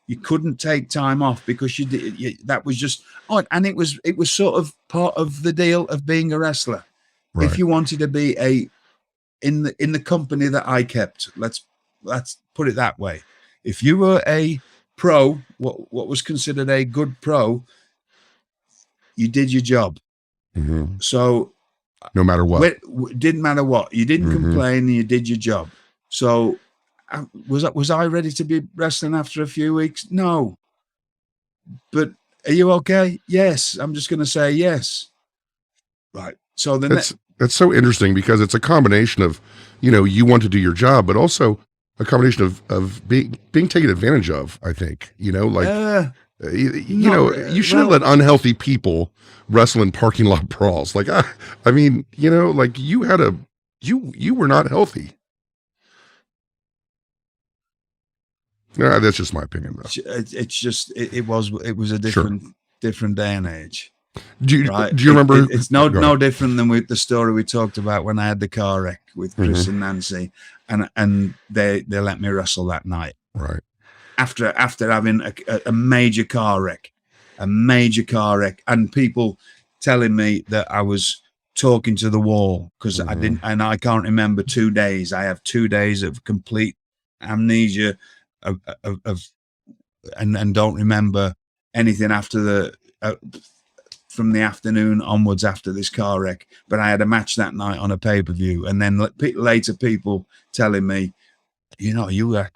You couldn't take time off because that was just odd. And it was sort of part of the deal of being a wrestler. Right. If you wanted to be in the company that I kept, let's put it that way. If you were a pro, what was considered a good pro, you did your job. Mm-hmm. So no matter what, it didn't matter what, you didn't complain and you did your job. So was I ready to be wrestling after a few weeks? No. But are you okay? Yes. I'm just going to say yes. Right. So that's so interesting, because it's a combination of, you want to do your job, but also a combination of being taken advantage of, I think, you shouldn't let unhealthy people wrestle in parking lot brawls. Like, I mean, like you were not healthy. No, that's just my opinion, though. It's just it was a different day and age. Do you remember? It's no different than with the story we talked about when I had the car wreck with Chris and Nancy, and they let me wrestle that night. Right. After having a major car wreck, and people telling me that I was talking to the wall because I didn't, and I can't remember 2 days. I have 2 days of complete amnesia and don't remember anything after from the afternoon onwards after this car wreck. But I had a match that night on a pay-per-view, and then later people telling me, you were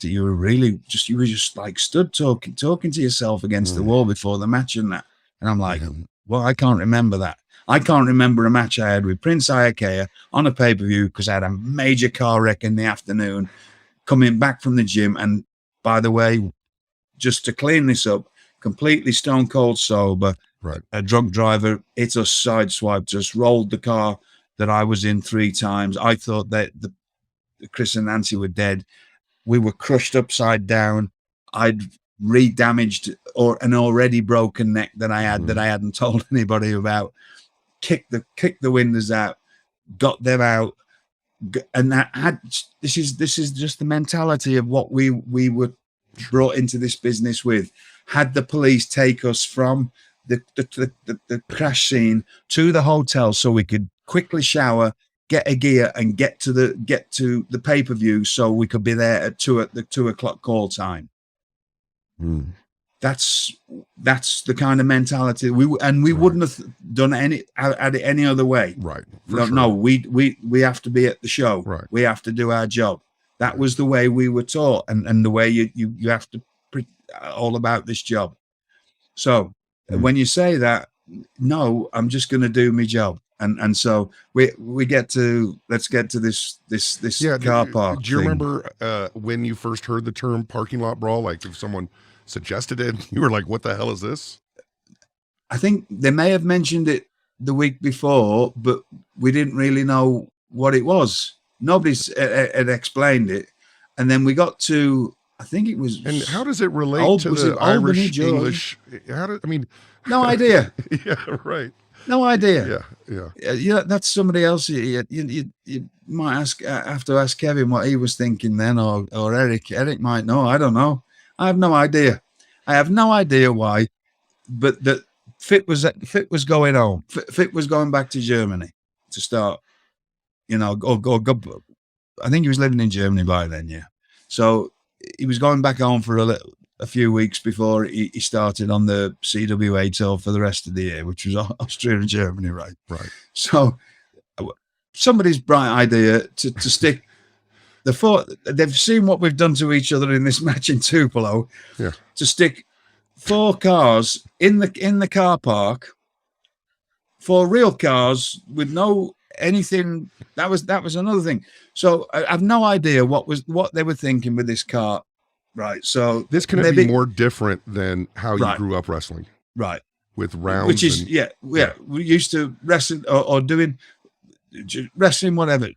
just like stood talking to yourself against the wall before the match and that. And I'm like, well, I can't remember that. I can't remember a match I had with Prince Iakea on a pay-per-view because I had a major car wreck in the afternoon coming back from the gym. And by the way, just to clean this up, completely stone cold sober, Right. a drunk driver hit us, sideswiped us, rolled the car that I was in 3 times. I thought that Chris and Nancy were dead. We were crushed upside down. I'd re-damaged an already broken neck that I had that I hadn't told anybody about. Kicked the windows out, got them out, and that had this is just the mentality of what we were brought into this business with. Had the police take us from the crash scene to the hotel so we could quickly shower, get a gear, and get to the pay-per-view so we could be there at the 2 o'clock call time. That's the kind of mentality we wouldn't have done it any other way. Right. No, we have to be at the show. Right. We have to do our job. That was the way we were taught, and the way you have to all about this job. So when you say that, no, I'm just going to do my job. And so we get to, let's get to this car park. Do you remember when you first heard the term parking lot brawl? Like if someone suggested it, you were like, what the hell is this? I think they may have mentioned it the week before, but we didn't really know what it was. Nobody had explained it. And then we got to, I think it was. And how does it relate to the Irish, English? No idea. Yeah, right. No idea. Yeah. That's somebody else. You might have to ask Kevin what he was thinking then, or Eric. Eric might know. I don't know. I have no idea. I have no idea why, but that Fit was going home. Fit was going back to Germany to start. Go. I think he was living in Germany by then. Yeah. So he was going back home for a few weeks before he started on the CWA tour for the rest of the year, which was Austria and Germany, right? Right. So somebody's bright idea to stick the 4. They've seen what we've done to each other in this match in Tupelo. Yeah. To stick 4 cars in the car park, 4 real cars with no anything. That was another thing. So I have no idea what they were thinking with this car. Right, so this can be more different than how you grew up wrestling, right? With rounds, which is we used to wrestle or doing wrestling, whatever.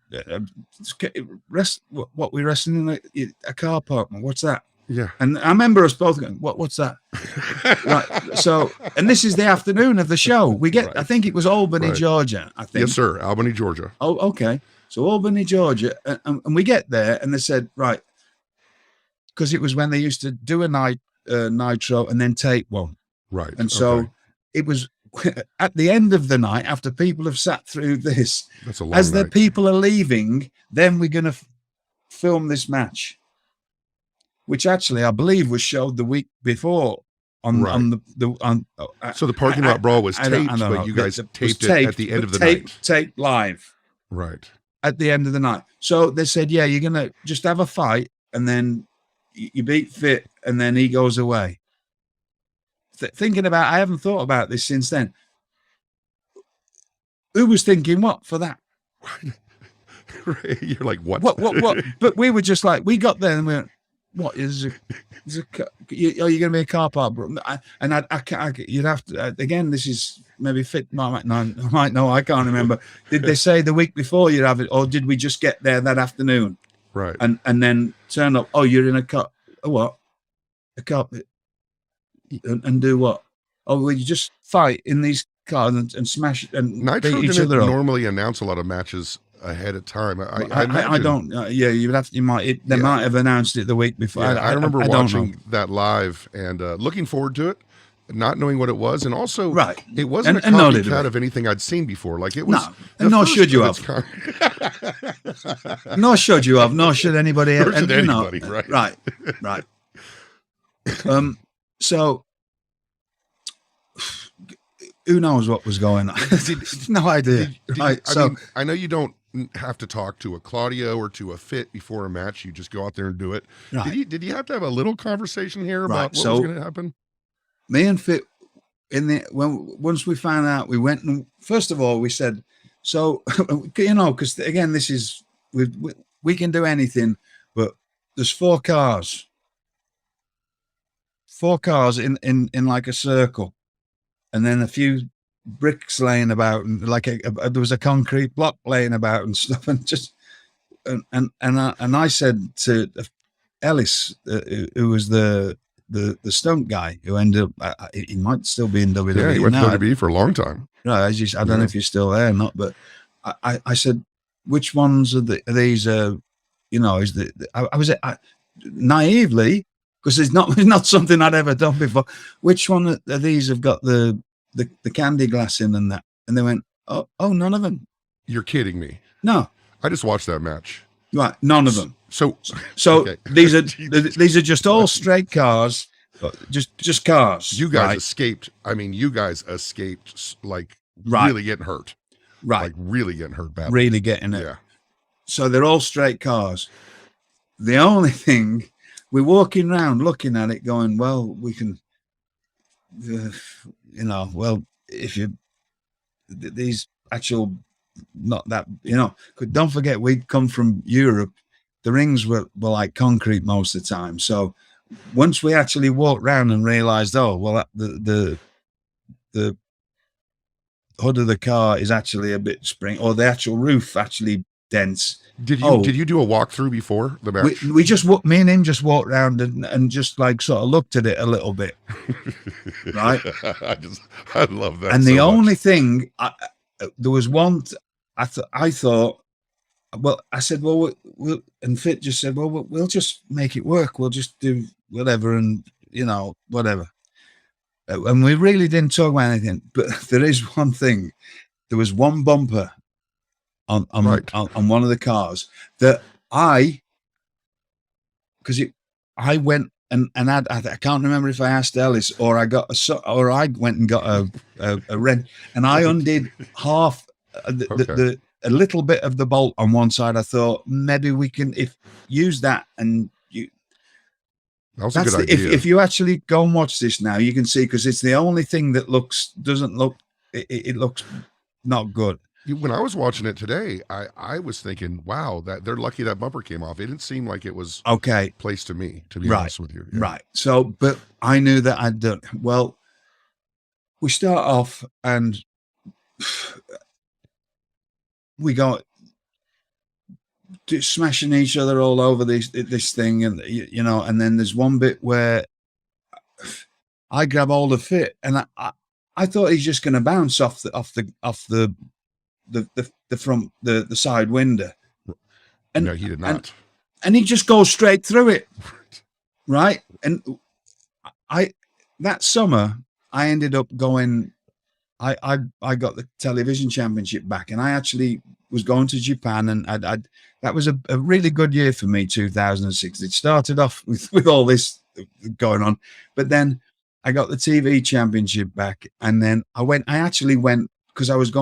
What we wrestling in a car park. What's that? Yeah, and I remember us both going, "What's that?" Right. So, and this is the afternoon of the show. We get, I think it was Albany, Georgia. I think. Yes, sir, Albany, Georgia. Oh, okay. So Albany, Georgia, and we get there, and they said, right. Because it was when they used to do a nitro and then tape one. Right. And so it was at the end of the night, after people have sat through this, that's a long as night. the people are leaving, then we're going to film this match, which actually I believe was showed the week before so the parking lot brawl was taped, but you guys taped it at the end of the night. Taped live. Right. At the end of the night. So they said, yeah, you're going to just have a fight and then you beat Fit, and then he goes away. Thinking about, I haven't thought about this since then. Who was thinking what for that? You're like, what? What? But we were just like, we got there and we went, what is are you going to be a car park? And you'd have to, again, this is maybe Fit, I might know, I can't remember. Did they say the week before you'd have it, or did we just get there that afternoon? Right. And then turn up, oh, you're in a car, what? A car, and do what? Oh, well, you just fight in these cars and smash and Nitro beat each didn't other up. normally announce a lot of matches ahead of time. I don't. You would have. They might have announced it the week before. Yeah, I remember watching that live and looking forward to it, not knowing what it was, and also it wasn't a copycat of anything I'd seen before. Like it was. No, nor should you have. Nor should you have. Nor should anybody. Nor should anybody. Right. So who knows what was going on? No idea. I mean, I know you don't have to talk to a Claudio or to a Fit before a match. You just go out there and do it. Right. Did you have to have a little conversation here about what was going to happen? Me and Fit, once we found out, we went and first of all we said, so you know, because again, this is we can do anything, but there's four cars in like a circle, and then a few bricks laying about, and like there was a concrete block laying about and stuff, and just and I said to Ellis, who was the stunt guy, who ended up he might still be in WWE. Yeah, he went now. to WWE for a long time. No, I don't know if you're still there or not, but I said, which ones are these? You know, I was naively, because it's not something I'd ever done before. Which one of these have got the candy glass in and that? And they went, oh, none of them. You're kidding me. No, I just watched that match. Right, none of them. So okay. these are just all straight cars, just cars. You guys right? escaped. I mean, you guys escaped like right. really getting hurt. Right. Like really getting hurt badly. Really getting it. Yeah. So they're all straight cars. The only thing, we're walking around looking at it going, well, we can, you know, well, if you, these actual, not that, you know, don't forget, we'd come from Europe. The rings were like concrete most of the time. So once we actually walked around and realized, oh, well, the hood of the car is actually a bit spring, or the actual roof actually dense. Did you do a walkthrough before the match? We just me and him just walked around and just like sort of looked at it a little bit, right? I love that. And the only thing, there was one. I thought, well, I said, well, and Fit just said, well, we'll just make it work. We'll just do whatever, and you know, whatever. And we really didn't talk about anything. But there is one thing. There was one bumper on one of the cars that I went and I can't remember if I asked Ellis or I went and got a wrench, and I undid half a little bit of the bolt on one side. I thought maybe we can use that, and that was a good idea. If you actually go and watch this now, you can see, because it's the only thing that doesn't look not good. When I was watching it today, I was thinking, wow, that they're lucky that bumper came off. It didn't seem like it was okay placed to me, to be honest with you. Yeah. Right. So, but I knew that I'd done well. We start off and we got smashing each other all over this thing, and you know, and then there's one bit where I grab hold of Fit, and I thought he's just going to bounce off the front, the side window, and no, he did not, and he just goes straight through it, right? And that summer I ended up going. I got the television championship back, and I actually was going to Japan, and that was a really good year for me, 2006. It started off with all this going on, but then I got the TV championship back, and then I actually went because I was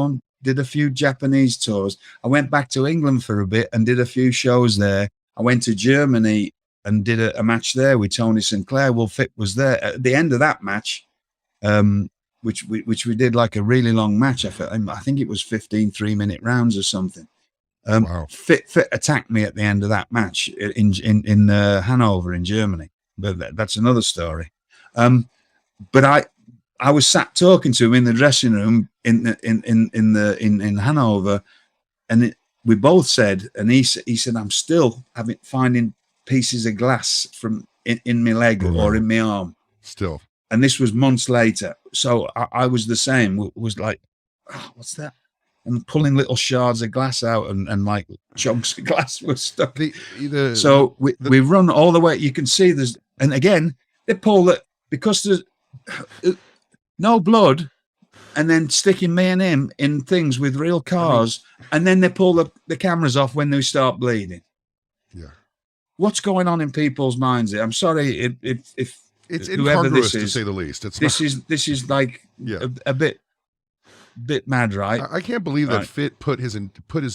did a few Japanese tours. I went back to England for a bit and did a few shows there. I went to Germany and did a match there with Tony Sinclair. Well, Fit was there at the end of that match, which we did like a really long match. I think it was 15 3-minute rounds or something. Wow. Fit attacked me at the end of that match in Hanover in Germany, but that's another story. But I was sat talking to him in the dressing room in Hanover, and we both said, and he said, I'm still finding pieces of glass from in my leg or in my arm still. And this was months later. So I was the same. Was like, oh, what's that? And pulling little shards of glass out, and like chunks of glass were stuck. So we run all the way. You can see there's, and again, they pull it because there's no blood, and then sticking me and him in things with real cars, and then they pull the cameras off when they start bleeding. Yeah. What's going on in people's minds? I'm sorry if it's whoever incongruous, this is, to say the least. This is like a bit mad, right? I can't believe that Fit put his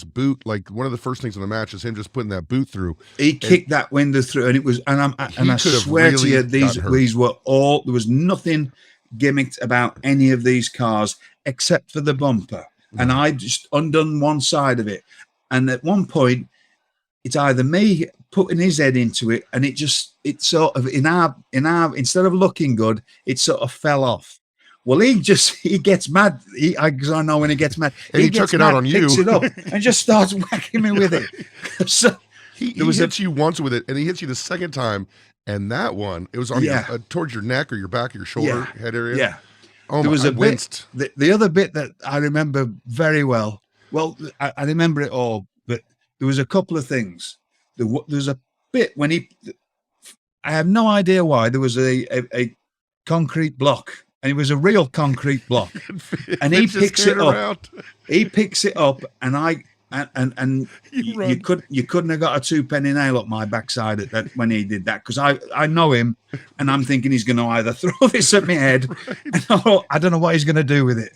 boot, like one of the first things in the match is him just putting that boot through. He kicked that window through, and it was, and I swear to you, these were all, there was nothing gimmicked about any of these cars except for the bumper. And I just undone one side of it. And at one point, it's either me putting his head into it, and it sort of in our instead of looking good, it sort of fell off. Well, he gets mad. Because I know when he gets mad, and he took it out on you, picks it up, and just starts whacking me with it. So he hits you once with it, and he hits you the second time, and that one, it was on your, towards your neck or your back or your shoulder, head area. Yeah. Oh, there was I a winced. bit. The other bit that I remember very well. Well, I remember it all, but there was a couple of things. There was a bit when I have no idea why, there was a concrete block, and it was a real concrete block, and he picks it up. He picks it up, and you couldn't have got a 2-penny nail up my backside at that when he did that, because I know him, and I'm thinking he's going to either throw this at my head, and I don't know what he's going to do with it,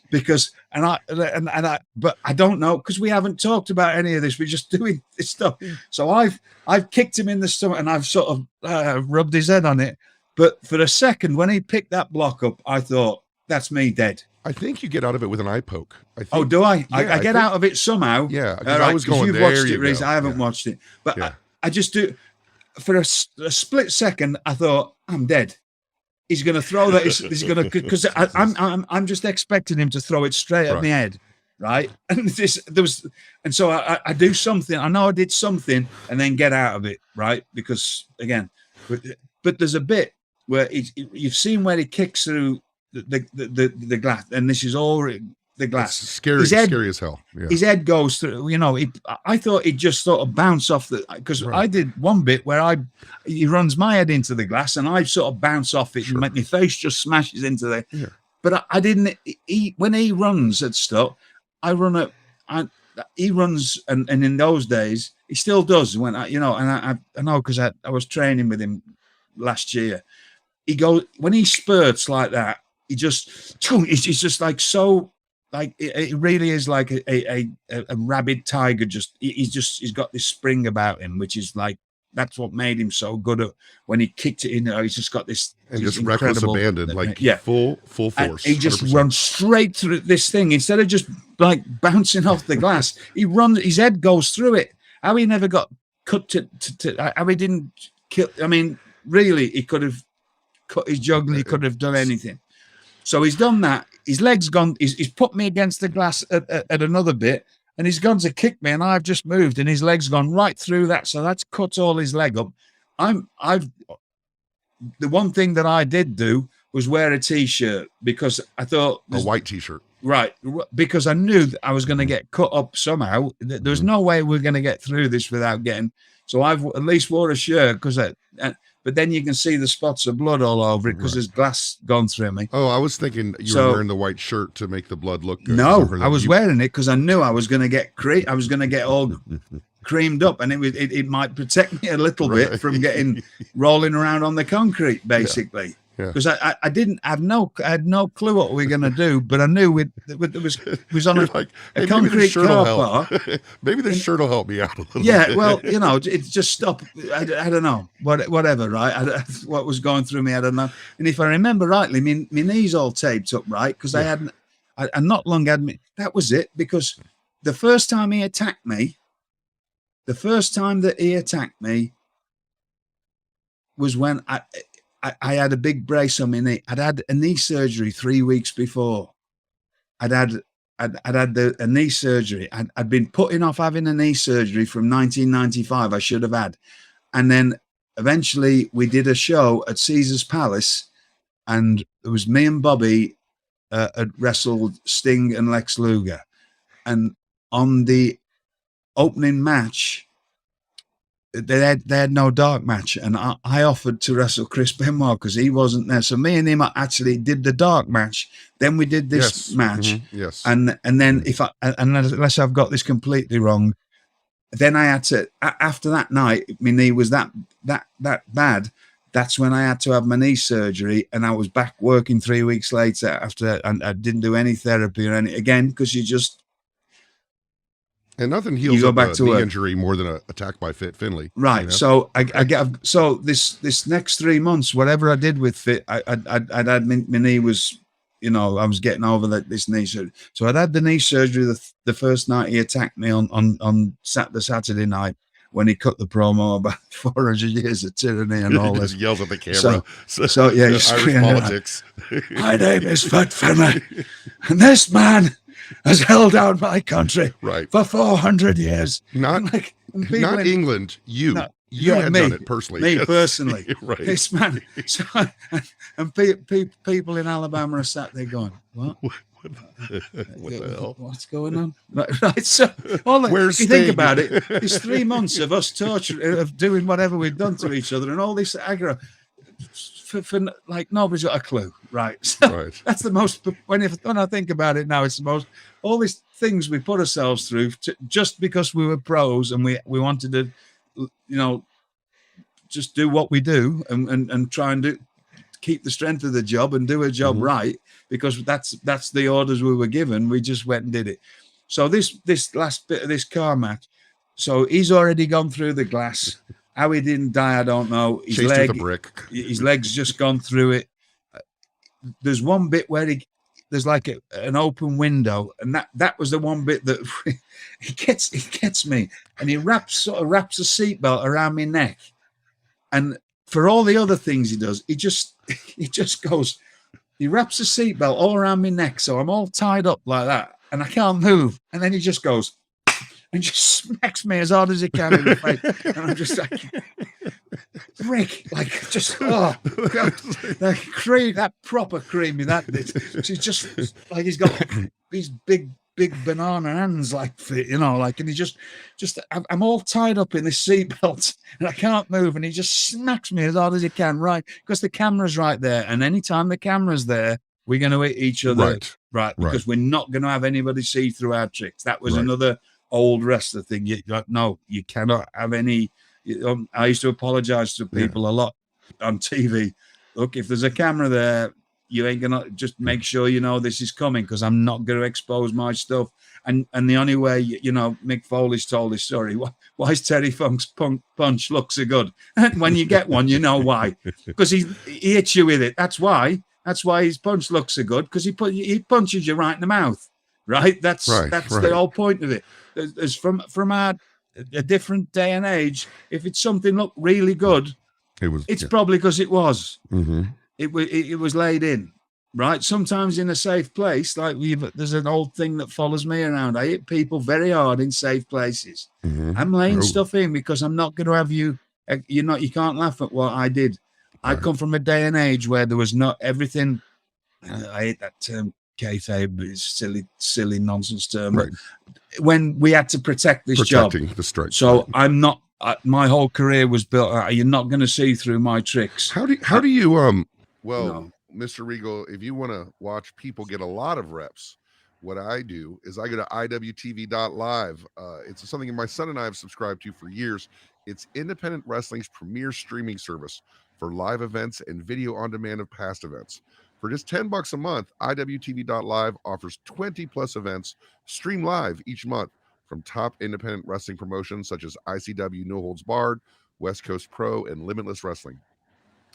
because but I don't know, because we haven't talked about any of this. We're just doing this stuff. So I've kicked him in the stomach, and I've sort of rubbed his head on it. But for a second, when he picked that block up, I thought, that's me dead. I think you get out of it with an eye poke. Oh, do I? Yeah, I get out of it somehow. Yeah, right, I was going you've there. Watched it, Reese. I haven't watched it, but I just do. For a split second, I thought, I'm dead. He's going to throw that. He's going to, because I'm just expecting him to throw it straight at my head, right? And so I do something. I know I did something, and then get out of it, right? Because again, but there's a bit where you've seen where he kicks through the glass, and this is all the glass. It's scary as hell. Yeah. His head goes through. I thought he'd just sort of bounce off because I did one bit where he runs my head into the glass, and I sort of bounce off it, and my face just smashes into there. Yeah. But I didn't. When he runs at stuff, I run it. He runs, and in those days he still does. When I know because I was training with him last year. He goes when he spurts like that. He's just like so. Like it really is like a rabid tiger. He's got this spring about him, which is like that's what made him so good at when he kicked it in. He's just got this and just reckless abandon, like full force. And he just 100%. Runs straight through this thing instead of just like bouncing off the glass. He runs. His head goes through it. How he never got cut to how he didn't kill. I mean, really, he could have cut his jugular. He could have done anything. So he's done that. His leg's gone. He's put me against the glass at another bit, and he's gone to kick me, and I've just moved, and his leg's gone right through that. So that's cut all his leg up. The one thing that I did do was wear a t-shirt because I thought a white t-shirt, right? Because I knew that I was going to get cut up somehow. There's no way we're going to get through this without getting. So I've at least wore a shirt because but then you can see the spots of blood all over it because there's glass gone through me. Oh, I was thinking you were wearing the white shirt to make the blood look good. No, I was wearing it because I knew I was going to get I was going to get all creamed up, and it might protect me a little bit from getting rolling around on the concrete, basically. Because I had no clue what we were going to do, but I knew it was on a concrete car park. Maybe this shirt will help me out a little bit. Yeah, well, it's just stop. I don't know, whatever, right? What was going through me, I don't know. And if I remember rightly, my knees all taped up, right? Because I not long had me. That was it, because the first time he attacked me, was when I had a big brace on my knee. I'd had a knee surgery 3 weeks before. I'd had a knee surgery. I'd been putting off having a knee surgery from 1995. I should have had. And then eventually we did a show at Caesar's Palace, and it was me and Bobby had wrestled Sting and Lex Luger. And on the opening match, they had no dark match, and I offered to wrestle Chris Benoit because he wasn't there. So me and him actually did the dark match. Then we did this match, and then unless I've got this completely wrong, then I had to after that night. My knee was that bad. That's when I had to have my knee surgery, and I was back working 3 weeks later after, and I didn't do any therapy or any again because you just. And nothing you heals go up back a to knee work. injury more than an attack by Fit Finlay. Right. You know? So I get so this next 3 months, whatever I did with Fit, I'd had my knee was, you know, I was getting over this knee surgery. So I'd had the knee surgery the first night he attacked me on the Saturday night when he cut the promo about 400 years of tyranny and all He this. just yells at the camera. So yeah, he's Irish screaming, politics. my name is Fit Finlay, and this man has held down my country Right. for 400 years. Not And people not in- England. You. No, You yeah, had me, done it personally. Me Yes. personally. Right. This man. So, and people in Alabama are sat there going, what? What the hell? What's going on? Right. So, Where's if you think Sting? about it, it's 3 months of us torturing, of doing whatever we've done to each other, and all this aggro. For like nobody's got a clue, right? So Right. that's the most. When I think about it now, it's the most. All these things we put ourselves through just because we were pros and we wanted to, you know, just do what we do and try and keep the strength of the job and do a job right, because that's the orders we were given. We just went and did it. So this last bit of this car match, so he's already gone through the glass. How he didn't die, I don't know. Chased with a brick. His leg's just gone through it. There's one bit where there's like an open window, and that was the one bit that he gets me, and he wraps a seatbelt around my neck, and for all the other things he does, he just goes. He wraps a seatbelt all around my neck, so I'm all tied up like that, and I can't move, and then he just goes. And just smacks me as hard as he can in the face. And I'm just like, Rick, like, just, oh, God, that proper creamy, she's just, like, he's got these big banana hands, like, you know, like, and he just, I'm all tied up in this seatbelt, and I can't move, and he just smacks me as hard as he can, right? Because the camera's right there, and anytime the camera's there, we're going to hit each other, right? Because we're not going to have anybody see through our tricks. That was another old wrestler thing. No, you cannot have any. I used to apologize to people a lot on TV. Look, if there's a camera there, you ain't gonna, just make sure you know this is coming, because I'm not going to expose my stuff. And the only way, you know, Mick Foley's told his story. Why is Terry Funk's punch look so good? And when you get one, you know why, because he hits you with it. That's why his punch looks so good, because he punches you right in the mouth. Right. That's the whole point of it. As from a different day and age, if it's something looked really good, it's probably because it was. It was laid in, right? Sometimes in a safe place, like there's an old thing that follows me around. I hit people very hard in safe places. I'm laying stuff in because I'm not going to have you. You can't laugh at what I did. I come from a day and age where there was not everything. I hate that term. Kayfabe is silly nonsense term. Right. When we had to protect this Protecting job, the strike. so I'm not. My whole career was built. You're not going to see through my tricks. How do you Well, Mr. Regal, if you want to watch people get a lot of reps, what I do is I go to IWTV.LIVE. It's something my son and I have subscribed to for years. It's independent wrestling's premier streaming service for live events and video on demand of past events. For just $10 a month, IWTV.LIVE offers 20 plus events streamed live each month from top independent wrestling promotions such as ICW No Holds Barred, West Coast Pro, and Limitless Wrestling.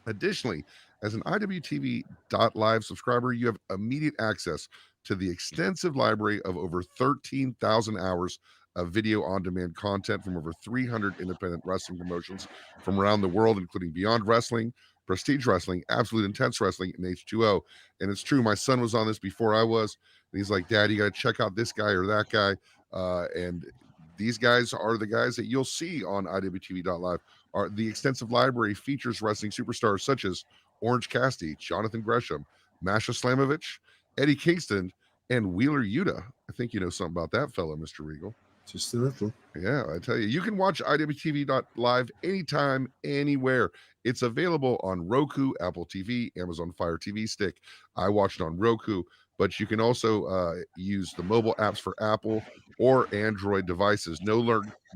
Additionally, as an IWTV.LIVE subscriber, you have immediate access to the extensive library of over 13,000 hours of video on-demand content from over 300 independent wrestling promotions from around the world, including Beyond Wrestling, Prestige Wrestling, Absolute Intense Wrestling, and H2O. And it's true, my son was on this before I was, and he's like, Dad, you got to check out this guy or that guy. And these guys are the guys that you'll see on IWTV.LIVE. The extensive library features wrestling superstars such as Orange Cassidy, Jonathan Gresham, Masha Slamovich, Eddie Kingston, and Wheeler Yuta. I think you know something about that fella, Mr. Regal. Just a little. Yeah, I tell you, you can watch IWTV.LIVE anytime, anywhere. It's available on Roku, Apple TV, Amazon Fire TV Stick. I watch it on Roku, but you can also use the mobile apps for Apple or Android devices. No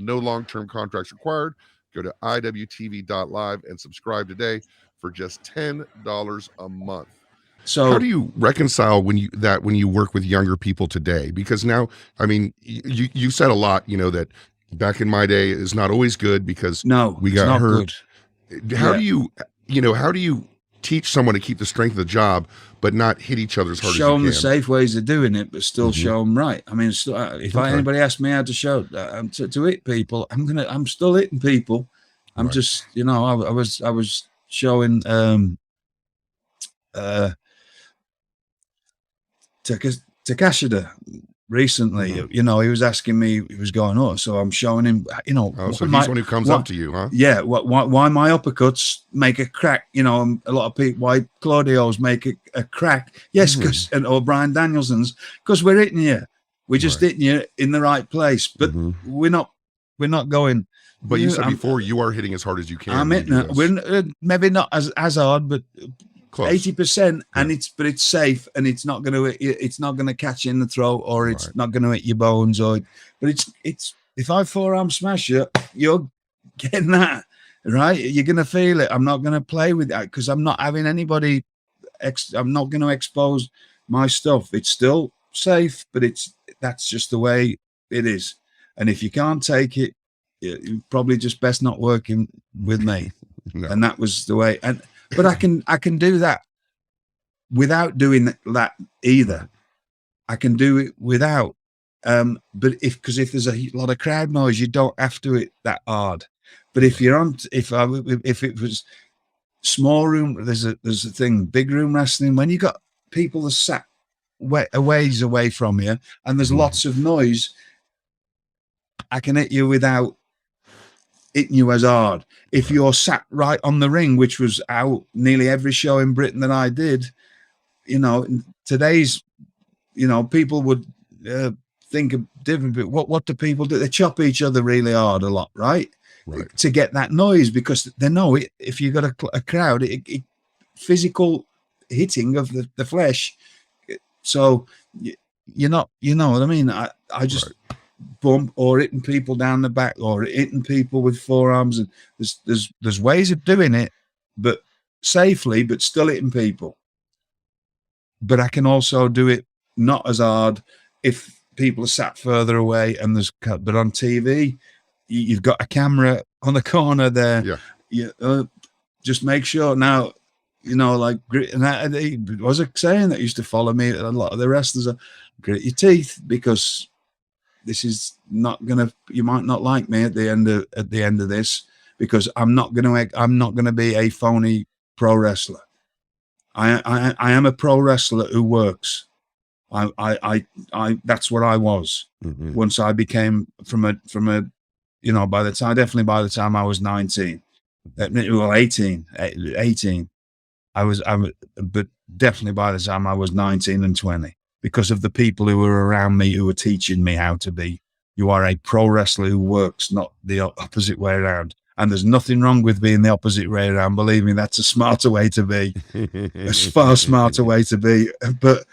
long-term contracts required. Go to IWTV.LIVE and subscribe today for just $10 a month. So how do you reconcile when you work with younger people today? Because now, I mean, you said a lot, you know, that back in my day is not always good because no, we it's got not hurt. good. How Yeah. do how do you teach someone to keep the strength of the job, but not hit each other as hard Show as them you the can? safe ways of doing it, but still show them right. I mean, if anybody asks me how to show to hit people, I'm still hitting people. I'm Right. just, you know, I was showing Takashida recently. You know, he was asking me, he was going, oh, so I'm showing him, you know, Oh, so he's one who comes up to you, huh? yeah, why my uppercuts make a crack, you know, and a lot of people, why Claudio's make a crack. Yes, because or Brian Danielson's, because we're hitting you. We're just hitting you in the right place, but we're not going. But you said before, you are hitting as hard as you can. I'm hitting it. We're maybe not as hard, but 80%, and it's safe, and it's not going to catch you in the throat, or it's not going to hit your bones, but it's if I forearm smash you, you're getting that, right? You're going to feel it. I'm not going to play with that because I'm not having anybody. I'm not going to expose my stuff. It's still safe, but that's just the way it is. And if you can't take it, you probably just best not working with me. No. And that was the way. But I can do that without doing that either. I can do it without. But if there's a lot of crowd noise, you don't have to hit that hard. But if it was small room, there's a thing, big room wrestling, when you got people that sat a ways away from you and there's lots of noise, I can hit you without hitting you as hard. If you're sat right on the ring, which was out nearly every show in Britain that I did, you know, today's, you know, people would think of different, but what do people do? They chop each other really hard a lot, right? To get that noise, because they know it. If you got a crowd, it physical hitting of the flesh. So you're not, you know what I mean? I just bump or hitting people down the back or hitting people with forearms, and there's ways of doing it, but safely, but still hitting people. But I can also do it not as hard if people are sat further away and but on TV, you've got a camera on the corner there. Yeah. Just make sure now, you know, like, and there was a saying that used to follow me. A lot of the wrestlers are, grit your teeth, because this is not gonna. You might not like me at the end of this, because I'm not gonna be a phony pro wrestler. I am a pro wrestler who works. I that's what I was once I became from a you know, by the time I was 19, well, 18, but definitely by the time I was 19 and 20, because of the people who were around me who were teaching me how to be. You are a pro wrestler who works, not the opposite way around. And there's nothing wrong with being the opposite way around. Believe me, that's a smarter way to be, a far smarter way to be. But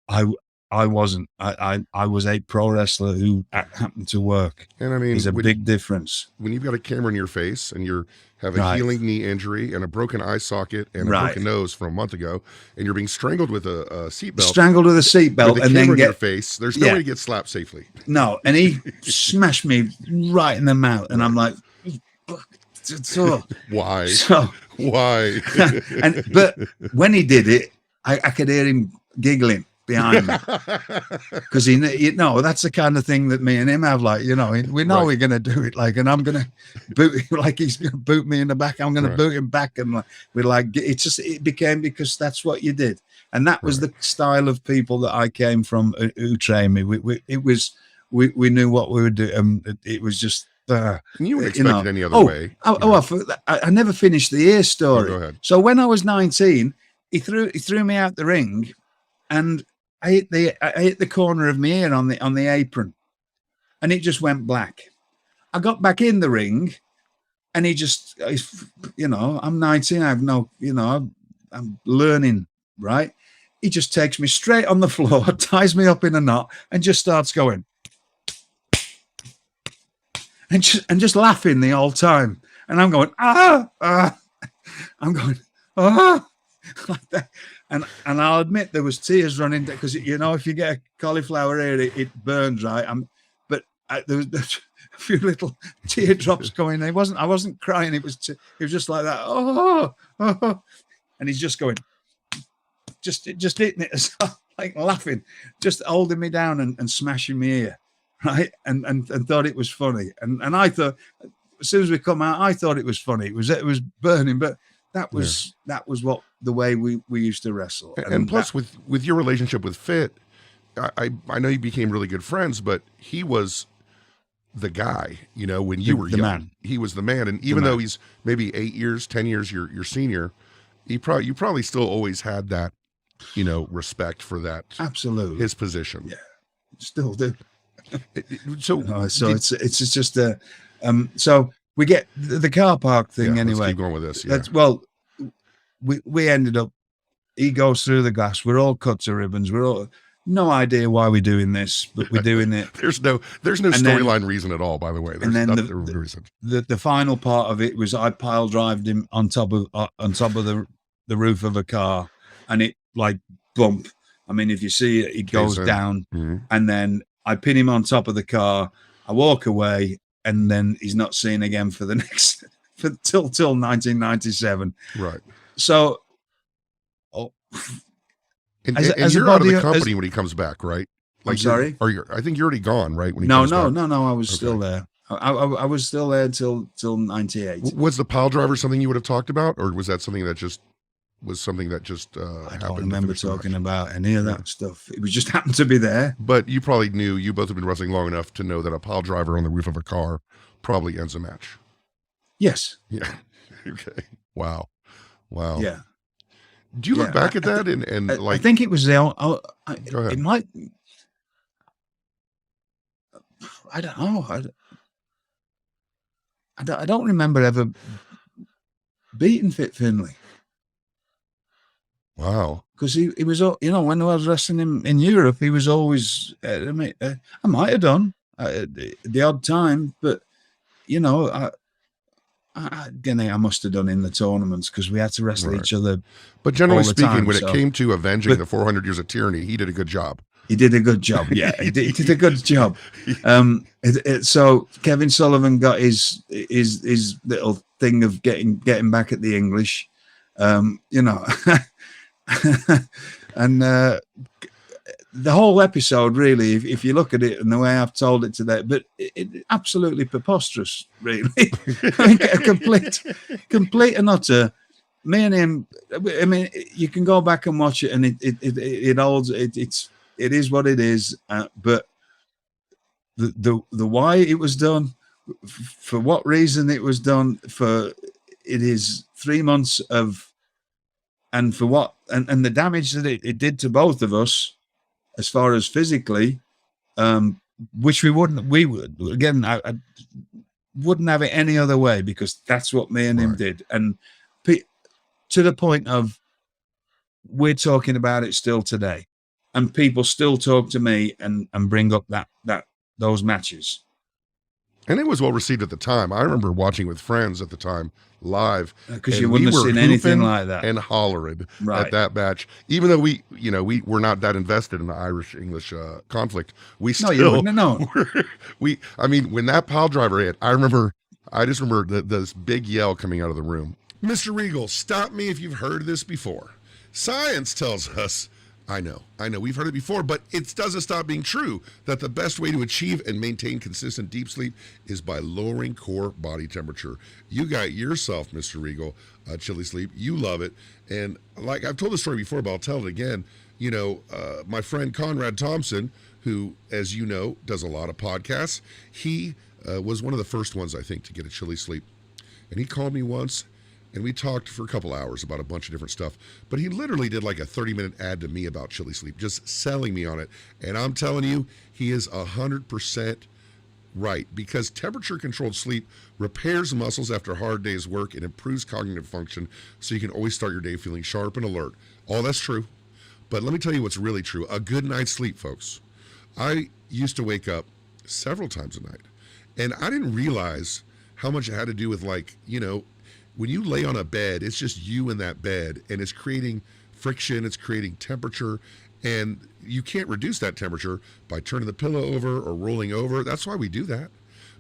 I wasn't. I was a pro wrestler who happened to work. And I mean, there's a big difference. When you've got a camera in your face and you have a healing knee injury and a broken eye socket and a broken nose from a month ago, and you're being strangled with a seatbelt. Strangled with a seatbelt, and then in your face. There's no way to get slapped safely. No, and he smashed me right in the mouth, and I'm like, why? Why? But when he did it, I could hear him giggling behind me, because you know, that's the kind of thing that me and him have, like, you know, we know we're gonna do it, like, and I'm gonna boot him, like he's gonna boot me in the back, I'm gonna boot him back, and like, we're like, it became, because that's what you did, and that was the style of people that I came from who trained me. We knew what we would do, and it was just you wouldn't expect it any other way. I never finished the ear story. Go ahead. So when I was 19, he threw me out the ring, and I hit the corner of my ear on the apron, and it just went black. I got back in the ring, and he just, you know, I'm 19. I have no, you know, I'm learning, right? He just takes me straight on the floor, ties me up in a knot, and just starts going, and just laughing the whole time. And I'm going, I'm going, like that. And I'll admit there was tears running because, you know, if you get a cauliflower ear, it burns, right? But there was a few little teardrops going. I wasn't crying. It was just like that. Oh, and he's just going, just hitting it as like laughing, just holding me down and smashing me ear, right? And thought it was funny. And I thought, as soon as we come out, I thought it was funny. It was burning, but that was what the way we used to wrestle. And plus, with your relationship with Fit, I know you became really good friends, but he was the guy. You know, when you were young, man. He was the man. And even though he's maybe 8 years, 10 years your senior, you probably still always had that, you know, respect for that. Absolutely, his position. Yeah, still do. So it's just so we get the car park thing anyway. Let's keep going with this. Yeah. We ended up. He goes through the glass. We're all cut to ribbons. We're all no idea why we're doing this, but we're doing it. There's no storyline reason at all. By the way, and then the reason. The final part of it was I pile drived him on top of the roof of a car, and it like bump. I mean, if you see it goes down, and then I pin him on top of the car. I walk away, and then he's not seen again for the next till 1997. Right. So, and you're out of the company when he comes back, right? Like, I'm sorry. I think you're already gone, right? When he No. I was still there. I was still there till 98. Was the pile driver something you would have talked about, or was that something that just I don't remember talking about any of that stuff. It was just happened to be there. But you probably knew, you both have been wrestling long enough to know that a pile driver on the roof of a car probably ends a match. Yes. Yeah. Okay. Wow. Yeah. Do you look back at that and like? I think it was there. Go ahead. It might. I don't know. I don't remember ever beating Fit Finlay. Wow. Because he was, you know, when I was wrestling him in Europe, he was always, I might have done the odd time, but, you know, I must have done in the tournaments because we had to wrestle each other. But generally speaking, when it came to avenging the 400 years of tyranny, he did a good job. He did a good job. Yeah, he did a good job. So Kevin Sullivan got his little thing of getting back at the English, you know. And the whole episode, really, if you look at it and the way I've told it today, but it absolutely preposterous, really. I mean, complete and utter. Me and him. I mean, you can go back and watch it, and it holds. It is what it is. But the why it was done, for what reason it was done, for it is 3 months of. And for what, and the damage that it did to both of us, as far as physically, which I wouldn't have it any other way, because that's what me and him did. And to the point of, we're talking about it still today, and people still talk to me and bring up those matches. And it was well received at the time. I remember watching with friends at the time live, because you wouldn't have seen anything like that, and hollering at that match. Even though we were not that invested in the Irish-English conflict, we still I mean, when that pile driver hit, I just remember this big yell coming out of the room. Mr. Regal, stop me if you've heard this before. Science tells us. I know, we've heard it before, but it doesn't stop being true that the best way to achieve and maintain consistent deep sleep is by lowering core body temperature. You got yourself, Mr. Regal, Chilisleep. You love it. And like I've told the story before, but I'll tell it again. You know, my friend Conrad Thompson, who, as you know, does a lot of podcasts, he was one of the first ones, I think, to get a Chilisleep. And he called me once, and we talked for a couple hours about a bunch of different stuff. But he literally did like a 30-minute ad to me about Chilisleep, just selling me on it. And I'm telling you, he is 100% right, because temperature-controlled sleep repairs muscles after a hard day's work and improves cognitive function, so you can always start your day feeling sharp and alert. All that's true. But let me tell you what's really true. A good night's sleep, folks. I used to wake up several times a night, and I didn't realize how much it had to do with, like, you know, when you lay on a bed, it's just you in that bed, and it's creating friction, it's creating temperature, and you can't reduce that temperature by turning the pillow over or rolling over. That's why we do that.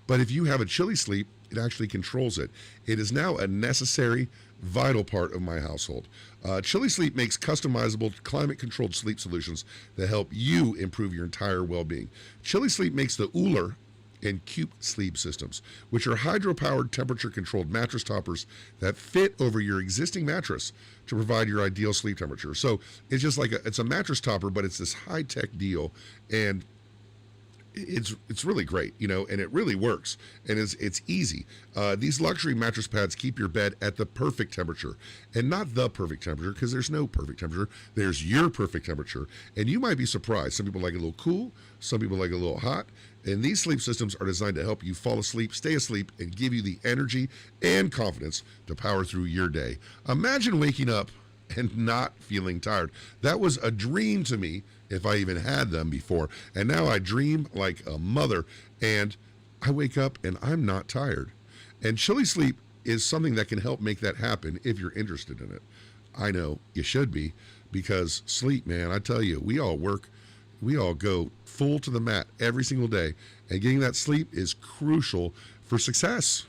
But if you have a Chilisleep, it actually controls it. It is now a necessary, vital part of my household. Chilisleep makes customizable, climate-controlled sleep solutions that help you improve your entire well-being. Chilisleep makes the Uller and Cube sleep systems, which are hydro-powered, temperature-controlled mattress toppers that fit over your existing mattress to provide your ideal sleep temperature. So it's just like it's a mattress topper, but it's this high-tech deal, and it's really great, you know, and it really works, and it's easy. These luxury mattress pads keep your bed at the perfect temperature, and not the perfect temperature, because there's no perfect temperature. There's your perfect temperature, and you might be surprised. Some people like it a little cool, some people like it a little hot, and these sleep systems are designed to help you fall asleep, stay asleep, and give you the energy and confidence to power through your day. Imagine waking up and not feeling tired. That was a dream to me if I even had them before. And now I dream like a mother, and I wake up and I'm not tired. And Chilisleep is something that can help make that happen if you're interested in it. I know you should be, because sleep, man, I tell you, we all go full to the mat every single day, and getting that sleep is crucial for success.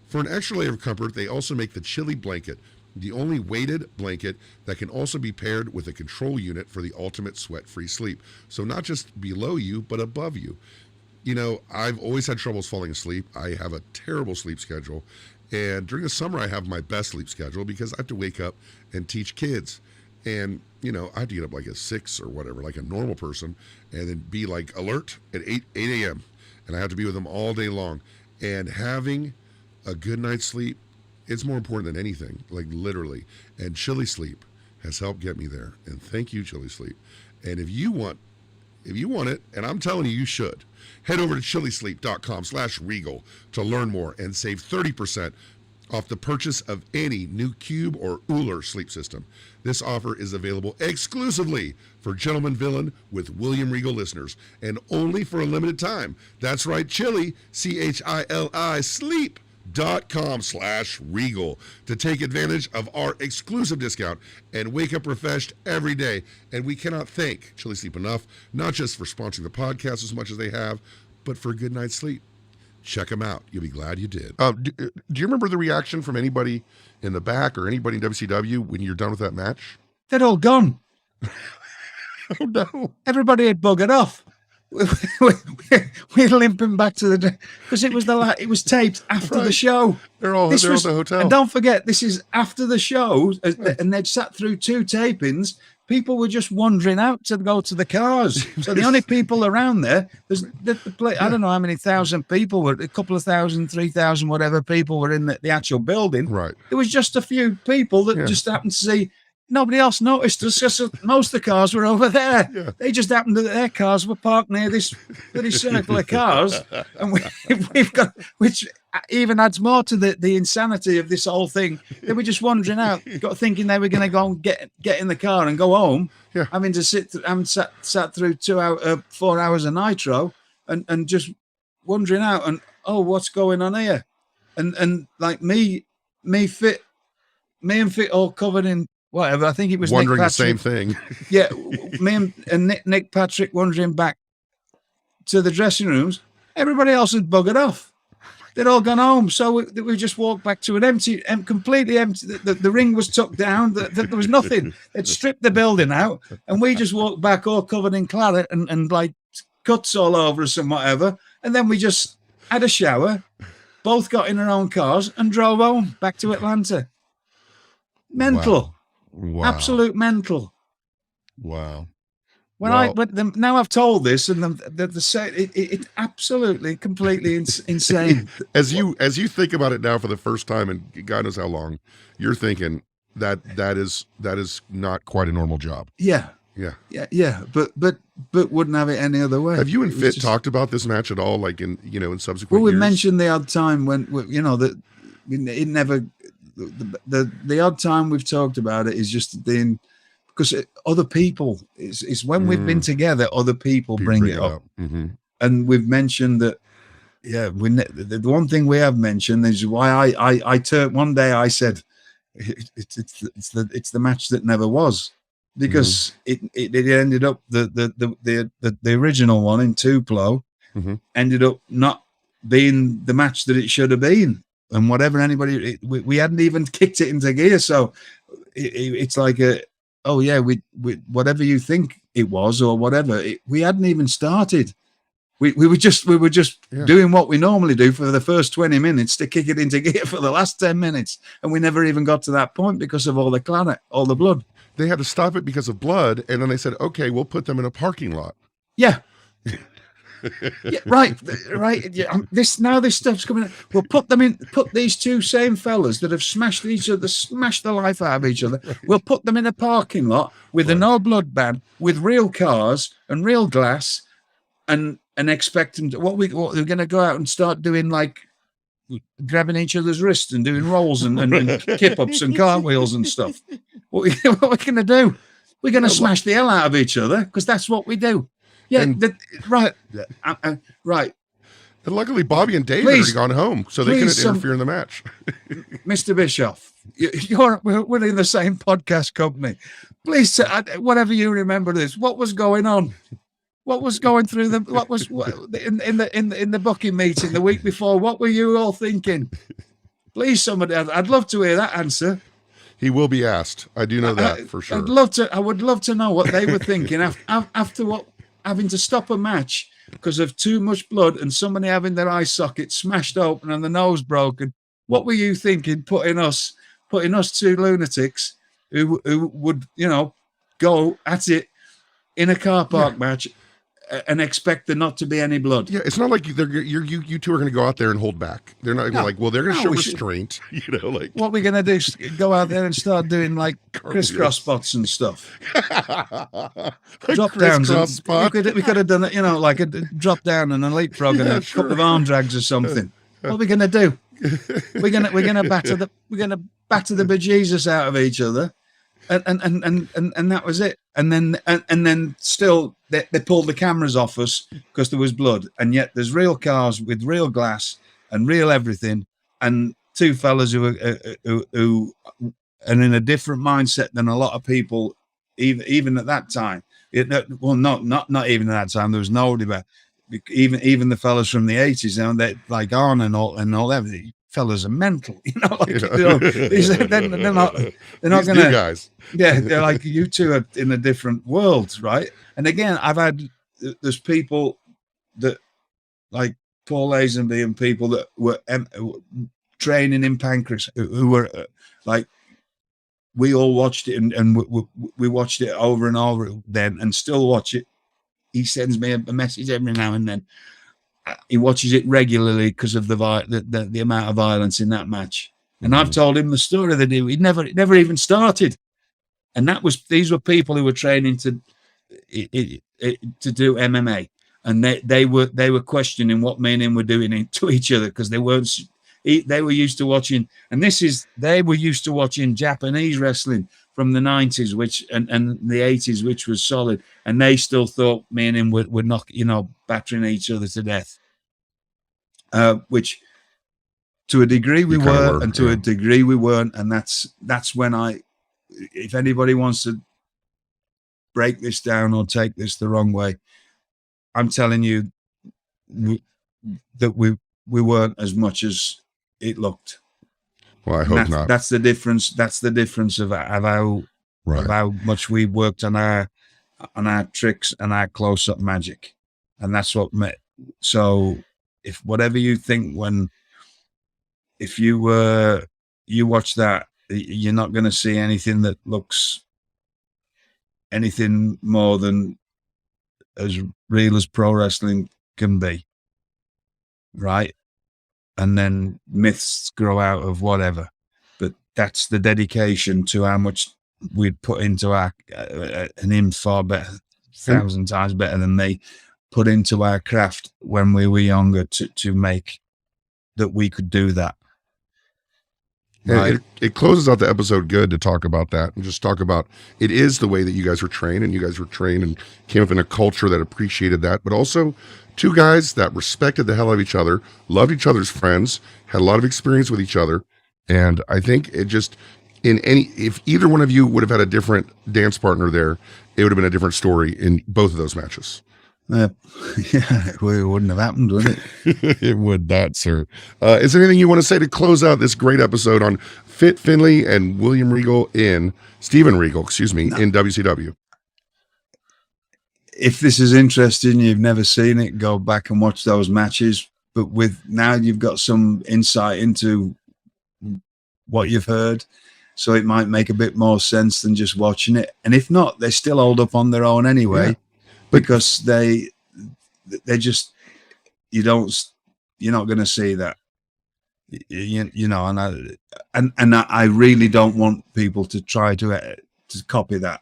For an extra layer of comfort, they also make the Chili Blanket, the only weighted blanket that can also be paired with a control unit for the ultimate sweat-free sleep. So not just below you, but above you. You know, I've always had troubles falling asleep. I have a terrible sleep schedule. And during the summer, I have my best sleep schedule because I have to wake up and teach kids. And, you know, I have to get up like at 6 or whatever, like a normal person, and then be like alert at 8 a.m. And I have to be with them all day long. And having a good night's sleep, it's more important than anything, like literally. And Chilisleep has helped get me there. And thank you, Chilisleep. And if you want it, and I'm telling you, you should, head over to chilisleep.com/regal to learn more and save 30% off the purchase of any new Cube or Uller sleep system. This offer is available exclusively for Gentleman Villain with William Regal listeners, and only for a limited time. That's right, Chili, CHILI, sleep.com/regal to take advantage of our exclusive discount and wake up refreshed every day. And we cannot thank Chilisleep enough, not just for sponsoring the podcast as much as they have, but for a good night's sleep. Check them out. You'll be glad you did. Do you remember the reaction from anybody in the back or anybody in WCW when you're done with that match? They'd all gone. Oh, no. Everybody had buggered off. We're limping back to the, because it was taped after the show. They're all at the hotel. And don't forget, this is after the show, and they'd sat through 2 tapings. People were just wandering out to go to the cars. So the only people around there, I don't know how many thousand people were, a couple of thousand, 3,000, whatever people were in the actual building. Right. There was just a few people that just happened to see. Nobody else noticed us because most of the cars were over there. Yeah. They just happened to, their cars were parked near this circle of cars. And we've got, which even adds more to the insanity of this whole thing. They were just wandering out, thinking they were going to go and get in the car and go home, having to sat through 4 hours of nitro and just wandering out and, oh, what's going on here? And like me and Fit all covered in whatever. I think it was wondering Nick the same thing. Yeah, me and Nick Patrick wandering back to the dressing rooms. Everybody else had buggered off. They'd all gone home. So we just walked back to an empty, completely empty. The ring was tucked down. There was nothing. They'd stripped the building out, and we just walked back all covered in claret and like cuts all over us and whatever. And then we just had a shower, both got in our own cars and drove home back to Atlanta. Mental. Wow. Absolute mental. Wow. Now I've told this, and it's absolutely, completely insane. As you think about it now for the first time, and God knows how long, you're thinking that is not quite a normal job. Yeah. But wouldn't have it any other way. Have you and Fit talked about this match at all, like in subsequent? Well, we years? mentioned the odd time when that it never. The odd time we've talked about it is just because other people, it's when we've been together, other people bring it up. Mm-hmm. And we've mentioned that, the one thing we have mentioned is why I turned one day, I said, it's the match that never was, because it ended up the original one in Tupelo ended up not being the match that it should have been, and whatever we hadn't even kicked it into gear, so it's like we whatever you think it was or whatever, we hadn't even started. We were just doing what we normally do for the first 20 minutes to kick it into gear for the last 10 minutes. And we never even got to that point because of all the claret, all the blood. They had to stop it because of blood. And then they said, okay, we'll put them in a parking lot. Yeah. Yeah, right. Yeah, this stuff's coming in. We'll put these two same fellas that have smashed each other, smashed the life out of each other. We'll put them in a parking lot with a no blood ban, with real cars and real glass, and expect them to, what we're going to go out and start doing, like grabbing each other's wrists and doing rolls and kip ups and cartwheels and stuff. What we're going to do? We're going to smash the hell out of each other, because that's what we do. Yeah, right. Right. And luckily, Bobby and Dave had already gone home, so they couldn't interfere in the match. Mr. Bischoff, we're in the same podcast company. Please, whatever you remember this, what was going on? What was going through in the booking meeting the week before? What were you all thinking? Please, somebody, I'd love to hear that answer. He will be asked. I do know that for sure. I would love to know what they were thinking after having to stop a match because of too much blood and somebody having their eye socket smashed open and the nose broken. What were you thinking, putting us two lunatics who would, go at it in a car park match and expect there not to be any blood? Yeah, it's not like you two are going to go out there and hold back. They're not like, well, they're going to show restraint. Like what we're going to do is go out there and start doing like crisscross spots and stuff. Drop downs. We could have done it, like a drop down and a leapfrog and a couple of arm drags or something. What are we going to do? We're going to batter the bejesus out of each other. And that was it. And then still they pulled the cameras off us because there was blood, and yet there's real cars with real glass and real everything, and two fellas who are in a different mindset than a lot of people, even at that time. Not even at that time. There was nobody, but even the fellas from the 80s, they like on and all that. Fellas are mental, they're not going to guys. Yeah, they're like, you two are in a different world, right? And again, there's people that like Paul Lazenby and people that were training in Pancras who were like, we all watched it and we watched it over and over then and still watch it. He sends me a message every now and then. He watches it regularly because of the amount of violence in that match. And I've told him the story that he never even started. And these were people who were training to do MMA, and they were questioning what me and him were doing to each other because they were used to watching, and they were used to watching Japanese wrestling from the 90s, and the 80s, which was solid, and they still thought me and him were not, battering each other to death. Which to a degree we were, and to a degree we weren't, and that's when if anybody wants to break this down or take this the wrong way, I'm telling you that we weren't as much as it looked. Well, I hope not. That's the difference. That's the difference of how much we worked on our tricks and our close-up magic, and that's what made. So, if whatever you think if you watch that, you're not going to see anything that looks anything more than as real as pro wrestling can be, right? And then myths grow out of whatever, but that's the dedication to how much we'd put into and him far better, 1,000 times better than me, put into our craft when we were younger to make that we could do that. Right. It closes out the episode good to talk about that and just talk about it is the way that you guys were trained, and you guys were trained and came up in a culture that appreciated that, but also two guys that respected the hell out of each other, loved each other's friends, had a lot of experience with each other. And I think if either one of you would have had a different dance partner there, it would have been a different story in both of those matches. Yeah, it wouldn't have happened, would it? It would not, sir. Is there anything you want to say to close out this great episode on Fit Finlay and Steven Regal, in WCW? If this is interesting, you've never seen it, go back and watch those matches. But now you've got some insight into what you've heard, so it might make a bit more sense than just watching it. And if not, they still hold up on their own anyway, because they just, you're not going to see that, you know. And I really don't want people to try to copy that,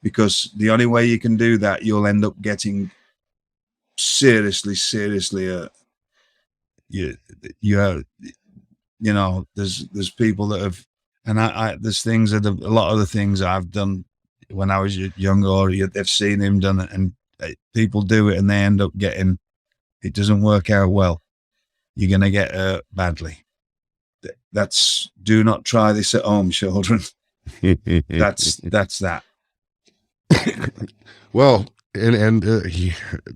because the only way you can do that, you'll end up getting seriously hurt. You know, there's people that have, and there's things that a lot of the things I've done when I was younger, or they've seen him done it, and people do it and they end up getting, it doesn't work out well. You're going to get hurt badly. Do not try this at home, children. That's that. Well, and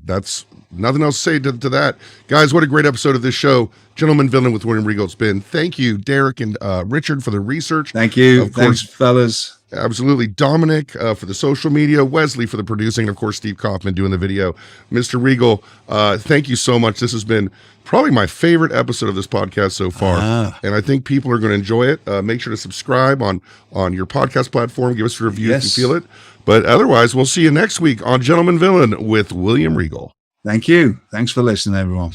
that's nothing else to say to that. Guys, what a great episode of this show. Gentleman Villain with William Regal. It's been. Thank you, Derek and Richard, for the research. Thank you. Of course, thanks, fellas. Absolutely. Dominic for the social media, Wesley for the producing, and of course, Steve Kaufman doing the video. Mr. Regal, thank you so much. This has been probably my favorite episode of this podcast so far. And I think people are going to enjoy it. Make sure to subscribe on your podcast platform. Give us a review if you feel it. But otherwise, we'll see you next week on Gentleman Villain with William Regal. Thank you. Thanks for listening, everyone.